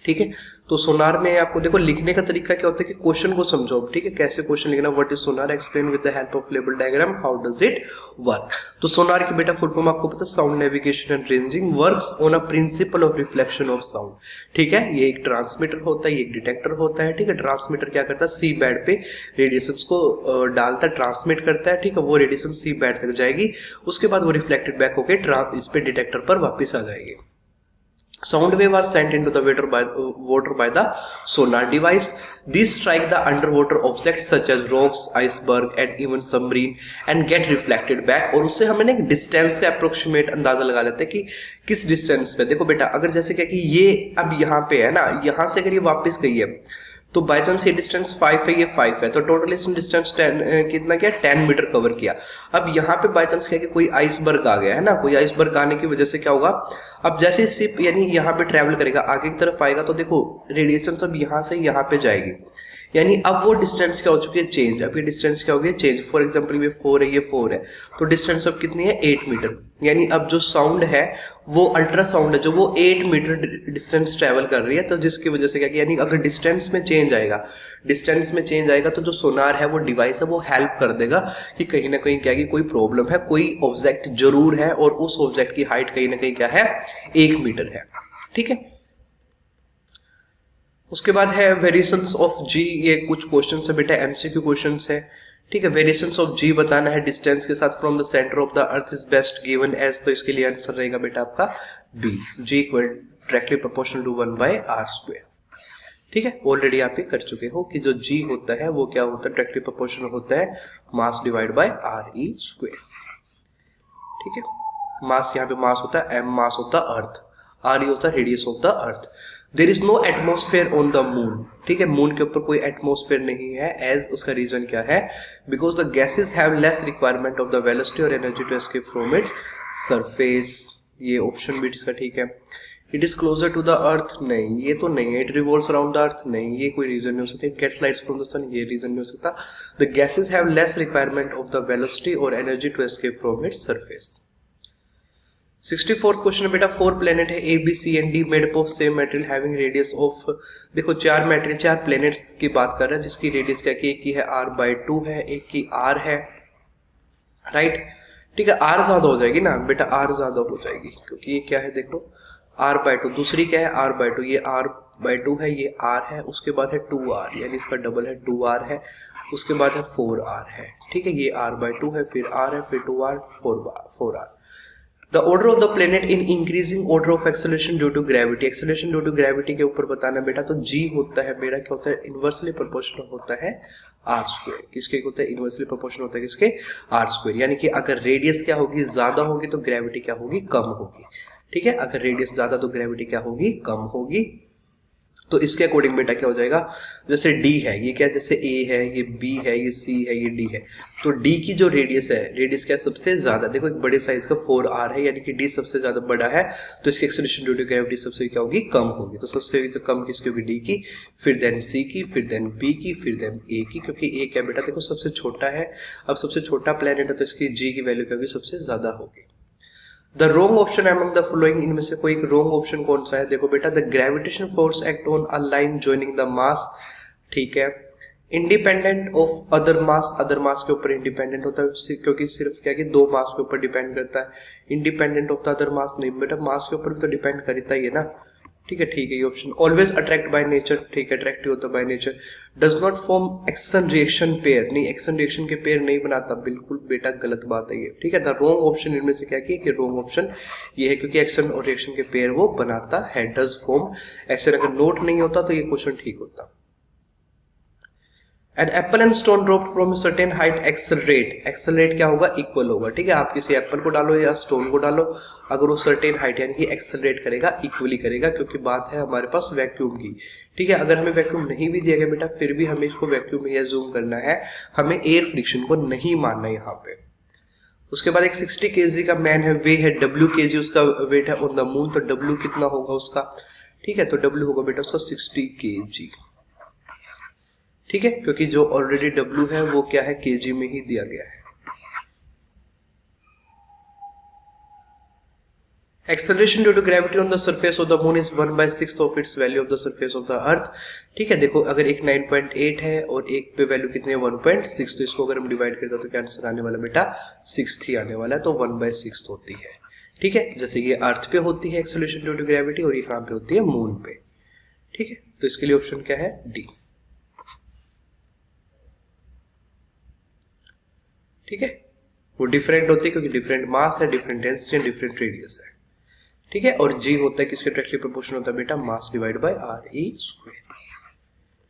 ठीक है, तो सोनार में आपको देखो लिखने का तरीका क्या होता है कि क्वेश्चन को समझो। ठीक है, कैसे क्वेश्चन लिखना, what is Sonar, explain with the help of label diagram, how does it work. तो सोनार की बेटा फुल फॉर्म आपको पता है, sound navigation and ranging works on a principle of reflection of sound. ठीक है, ये एक ट्रांसमीटर होता है, ये एक डिटेक्टर होता है। ठीक है, ट्रांसमीटर क्या करता है, सी बैंड पे रेडिएशंस को डालता है, ट्रांसमिट करता है। ठीक है, वो रेडिएशन सी बैंड तक जाएगी, उसके बाद वो रिफ्लेक्टेड बैक होकर इस पे डिटेक्टर पर वापस आ जाएगी। Sound wave are sent into the water by the sonar device. These strike the underwater objects such as rocks, iceberg and even submarine and get reflected back. और उससे हमें एक डिस्टेंस का अप्रोक्सीमेट अंदाजा लगा लेते हैं कि किस डिस्टेंस पे। देखो बेटा अगर जैसे क्या कि ये अब यहाँ पे है ना, यहाँ से अगर ये वापस गई है तो बाय चांस ये डिस्टेंस 5 है, ये 5 है, तो टोटल इसने डिस्टेंस 10 कितना किया, 10 मीटर कवर किया। अब यहाँ पे बाय चांस क्या कि कोई आइसबर्ग आ गया है ना, कोई आइसबर्ग आने की वजह से क्या होगा, अब जैसे शिप यानी यहाँ पे ट्रेवल करेगा, आगे की तरफ आएगा, तो देखो रेडिएशन सब यहाँ से यहाँ पे जाएगी, यानी अब वो डिस्टेंस क्या हो चुकी है, चेंज। अब ये डिस्टेंस क्या हो गया, चेंज। फॉर एग्जांपल ये 4 है, ये 4 है, तो डिस्टेंस अब कितनी है, 8 मीटर। यानी अब जो साउंड है वो अल्ट्रासाउंड है जो वो 8 मीटर डिस्टेंस ट्रेवल कर रही है, तो जिसकी वजह से क्या कि यानी अगर डिस्टेंस में चेंज आएगा, डिस्टेंस में चेंज आएगा तो जो सोनार है वो डिवाइस है वो हेल्प कर देगा कि कहीं ना कहीं क्या कि कोई प्रॉब्लम है, कोई ऑब्जेक्ट जरूर है और उस ऑब्जेक्ट की हाइट कहीं ना कहीं क्या है, 1 मीटर है। ठीक है, उसके बाद है वेरिएशंस ऑफ जी। ये कुछ क्वेश्चंस है बेटा, एमसीक्यू क्वेश्चंस है। ठीक है, वेरिएशंस ऑफ जी बताना है डिस्टेंस के साथ from the centre of the earth is best given as, तो इसके लिए आंसर रहेगा बेटा आपका B, g equal directly proportional to 1/r²। ठीक है, ऑलरेडी आप ये कर चुके हो कि जो जी होता है वो क्या होता है, डायरेक्टली प्रोपोर्शनल होता है मास डिवाइड बाय re²। ठीक है, मास यहाँ पे मास होता है m, मास होता है अर्थ, r होता है radius of the earth. There is no atmosphere on the moon. ठीक है, मून के ऊपर कोई एटमॉस्फेयर नहीं है, एज उसका रीजन क्या है, because the gases have less requirement of the velocity और energy to escape from its surface. ये ऑप्शन भी इसका ठीक है। It is closer to the earth, नहीं ये तो नहीं है। It revolves around the earth, नहीं ये कोई रीजन नहीं हो सकता। It gets lights from the sun, ये रीजन नहीं हो सकता। The gases have less requirement of the velocity और energy to escape from its surface. 64th question बेटा, 4 प्लेनेट है A B C and D made up of same material having radius of, देखो 4 material 4 planets की बात कर रहे हैं जिसकी रेडियस क्या कि एक की है r/2 है, एक की r है, राइट। ठीक है, r ज्यादा हो जाएगी ना बेटा, r ज्यादा हो जाएगी क्योंकि ये क्या है, देखो r/2, दूसरी क्या है r/2, ये r/2 है, ये r है, उसके बाद है 2r यानी इसका डबल है 2r है, उसके बाद है 4r है। ठीक है, ये r/2 है, फिर r है, फिर 2r, 4r। The order of the planet in increasing order of acceleration due to gravity, acceleration due to gravity के ऊपर बताना बेटा, तो जी होता है मेरा क्या होता है, इनवर्सली प्रोपोर्शनल होता है आर स्क्वायर। किसके होता है, इनवर्सली प्रोपोर्शनल होता है किसके, आर स्क्वायर। यानी कि अगर रेडियस क्या होगी, ज्यादा होगी तो ग्रेविटी क्या होगी, कम होगी। ठीक है, अगर रेडियस ज्यादा तो ग्रेविटी क्या होगी, कम होगी। तो इसके अकॉर्डिंग बेटा क्या हो जाएगा, जैसे d है, ये क्या, जैसे a है, ये b है, ये c है, ये d है, तो d की जो रेडियस है, रेडियस क्या सबसे ज्यादा, देखो एक बड़े साइज का 4r है, यानी कि d सबसे ज्यादा बड़ा है, तो इसकी एक्सेलरेशन ड्यू टू ग्रेविटी सबसे क्या होगी, कम होगी। तो सबसे कम किसकी होगी, d की, फिर देन c की, फिर देन b की, फिर देन a की, क्योंकि a क्या बेटा देखो सबसे छोटा है। अब सबसे छोटा प्लेनेट है तो इसकी g की वैल्यू क्या होगी, सबसे ज्यादा होगी। The wrong option among the following, इनमें से कोई एक रॉन्ग ऑप्शन कौन सा है, देखो बेटा, the gravitation force act on a line joining the mass, ठीक है, independent of other mass, other mass के ऊपर इंडिपेंडेंट होता है, क्योंकि सिर्फ क्या कि दो मास के ऊपर डिपेंड करता है। इंडिपेंडेंट ऑफ द अदर मास नहीं बेटा, मास के ऊपर भी तो डिपेंड करता ही है ना। ठीक है, ठीक है, ये option. Always attract by nature, ठीक है, अट्रैक्टिव होता है by nature. Does not form action reaction pair, नहीं एक्शन रिएक्शन के पेयर नहीं बनाता, बिल्कुल बेटा गलत बात है ये। ठीक है, द रॉन्ग ऑप्शन इनमें से क्या किया कि रॉन्ग ऑप्शन ये है, क्योंकि एक्शन और रिएक्शन के पेयर वो बनाता है। डज फॉर्म एक्शन, अगर नोट नहीं होता तो ये क्वेश्चन ठीक होता। An apple and stone dropped from certain height accelerate, accelerate क्या होगा, इक्वल होगा। ठीक है, आप किसी एप्पल को डालो या स्टोन को डालो, अगर वो सर्टेन हाइट यानी कि एक्सेलरेट करेगा, इक्वली करेगा, क्योंकि बात है हमारे पास वैक्यूम की। ठीक है, अगर हमें वैक्यूम नहीं भी दिया गया बेटा, फिर भी हमें इसको वैक्यूम में अज्यूम करना है, हमें एयर फ्रिक्शन को नहीं मानना यहाँ पे। उसके बाद एक 60 kg का मैन है, वे है W kg उसका वेट है ऑन द मून, तो W कितना होगा उसका, ठीक है, तो W होगा बेटा उसका 60 kg। ठीक है, क्योंकि जो ऑलरेडी W है वो क्या है, kg में ही दिया गया है। Acceleration due to gravity on the surface of the moon is 1/6 of its value of the surface of the earth. ठीक है, देखो अगर एक 9.8 है और एक पे वैल्यू कितनी है 1.6, तो इसको अगर हम डिवाइड करते हैं तो क्या आंसर आने वाला बेटा, 6 ही आने वाला है, तो 1/6 होती है। ठीक है, जैसे ये अर्थ पे होती है एक्सेलरेशन ड्यू टू ग्रेविटी, और ये कहां पे होती है, मून पे। ठीक है, तो इसके लिए ऑप्शन क्या है, डी। ठीक है, वो डिफरेंट होती है क्योंकि डिफरेंट मास है, different density and different radius है। ठीक है, और जी होता है किसके डायरेक्टली प्रोपोर्शनल होता है बेटा, mass divide by R E square.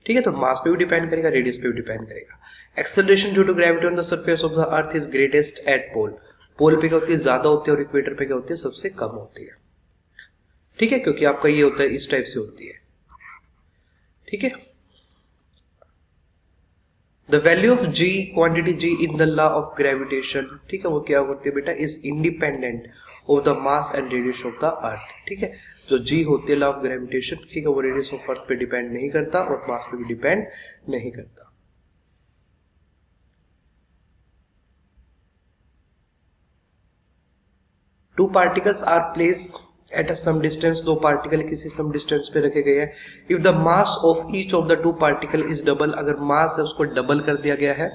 ठीक है, तो मास पे भी डिपेंड करेगा, रेडियस पे भी डिपेंड करेगा। Acceleration due to gravity on the surface of the earth is greatest at pole, pole पे क्या होती है, ज्यादा होती है, और इक्वेटर पे क्या होती है, सबसे कम होती है। ठीक है, क्योंकि आपका ये होता है इस टाइप से होती है। ठीक है, the value of g, quantity g in the law of gravitation, ठीक है, वो क्या होती है बेटा, is independent of the mass and radius of the earth. ठीक है, जो जी होती है लॉ ऑफ ग्रेविटेशन, ठीक है, वो रेडियस ऑफ अर्थ पे डिपेंड नहीं करता और मास पे भी डिपेंड नहीं करता। Two particles are placed at a some distance, दो पार्टिकल किसी सम डिस्टेंस पे रखे गए हैं। If the mass of each of the two particle is double, अगर मास है उसको डबल कर दिया गया है।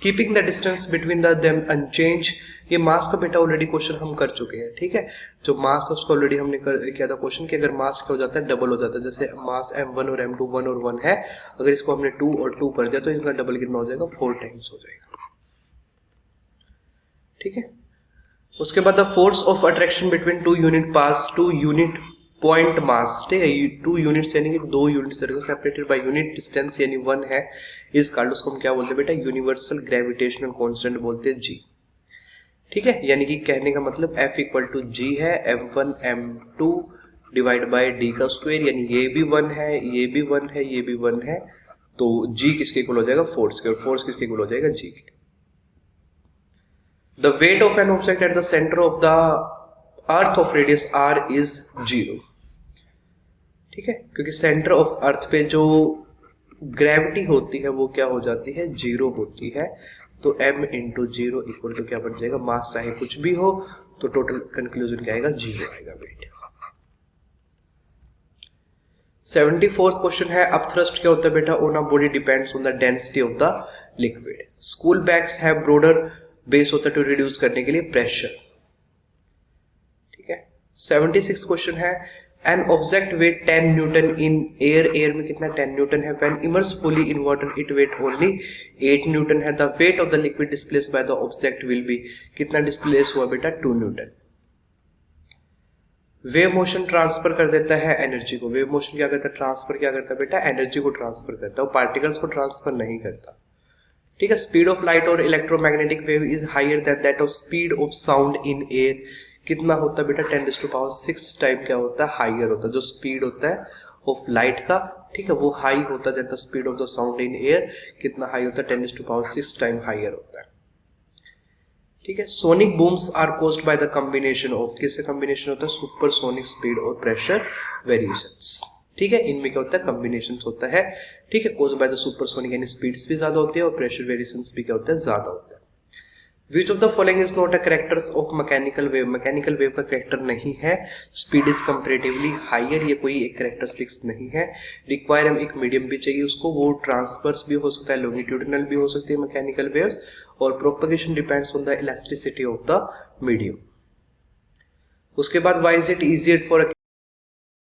Keeping the distance between the them unchange, ये मास का बेटा ऑलरेडी क्वेश्चन हम कर चुके हैं। ठीक है, जो मास है उसको ऑलरेडी हमने किया था क्वेश्चन कि अगर मास क्या हो जाता है, डबल हो जाता है। जैसे मास m1 और m2 1 और 1 है, अगर इसको हमने 2 और 2 कर दिया तो इनका डबल कितना हो जाएगा, 4 टाइम्स हो जाएगा। ठीक है, उसके बाद the force of attraction between two unit pass, two unit point mass, ठीक है, 2 यूनिट्स यानी कि 2 units separated by unit distance यानी 1 है, इस कार्ड उसको हम क्या बोलते हैं बेटा, यूनिवर्सल ग्रेविटेशनल कांस्टेंट बोलते हैं जी। ठीक है, यानी कि कहने का मतलब F इक्वल टू जी है, m1 m2 divide by D का स्क्वायर, यानी ये भी 1 है, ये भी 1 है, ये भी 1 है, तो जी किसके इक्वल हो जाएगा, फोर्स के, और फोर्स किसके इक्वल हो जाएगा, जी के। The weight of an object at the center of the earth of radius r is 0। ठीक है, क्योंकि सेंटर ऑफ अर्थ पे जो ग्रेविटी होती है वो क्या हो जाती है, 0 होती है, तो m इंटू 0 इक्वल टू क्या बन जाएगा, मास चाहे कुछ भी हो तो टोटल कंक्लूजन क्या आएगा, 0 आएगा वेट। 74th क्वेश्चन है, अपथ्रस्ट क्या होता है बेटा, on a body depends on the density of the liquid. School bags have broader base होता है टू रिड्यूस करने के लिए प्रेशर। ठीक है, 76 क्वेश्चन है, an object weight 10 newton in air, air में कितना 10 न्यूटन है, when immerse fully in water it weight only 8 newton है। The weight of the liquid displace by the object will be, कितना डिस्प्लेस हुआ बेटा, 2 न्यूटन। वेव मोशन ट्रांसफर कर देता है एनर्जी को। वेव मोशन क्या करता है, ट्रांसफर क्या करता है बेटा, एनर्जी को ट्रांसफर करता है, वो पार्टिकल्स को ट्रांसफर नहीं करता। ठीक है, स्पीड ऑफ लाइट और electromagnetic wave is higher than that of speed of sound in air. कितना होता है बेटा, 10⁻⁶ टाइम क्या होता है, हाइयर होता है। जो स्पीड होता है ऑफ लाइट का, ठीक है, वो हाई होता है then the speed of the sound in air. कितना हाई होता है, 10⁻⁶ टाइम हाइयर होता है। ठीक है, sonic booms are caused by the combination of, किससे कॉम्बिनेशन होता है, सुपरसोनिक स्पीड और प्रेशर वेरिएशंस। ठीक है, इनमें क्या होता है, कॉम्बिनेशन होता है। ठीक है, कॉज्ड बाय द सुपरसोनिक यानी स्पीड्स भी ज्यादा होती है और प्रेशर वेरिएशंस भी क्या होता है, ज्यादा होता है। Which of the following is not a characters of mechanical wave? Mechanical wave का करेक्टर नहीं है। स्पीड इज कंपेरेटिवली हायर, ये कोई एक करेक्टरिस्टिक्स नहीं है। रिक्वायर हम एक मीडियम भी चाहिए उसको, वो ट्रांसवर्स भी हो सकता है, लॉन्गिट्यूडिनल भी हो सकती है मैकेनिकल वेव्स, और propagation depends on the elasticity of the medium. उसके बाद why is it easier for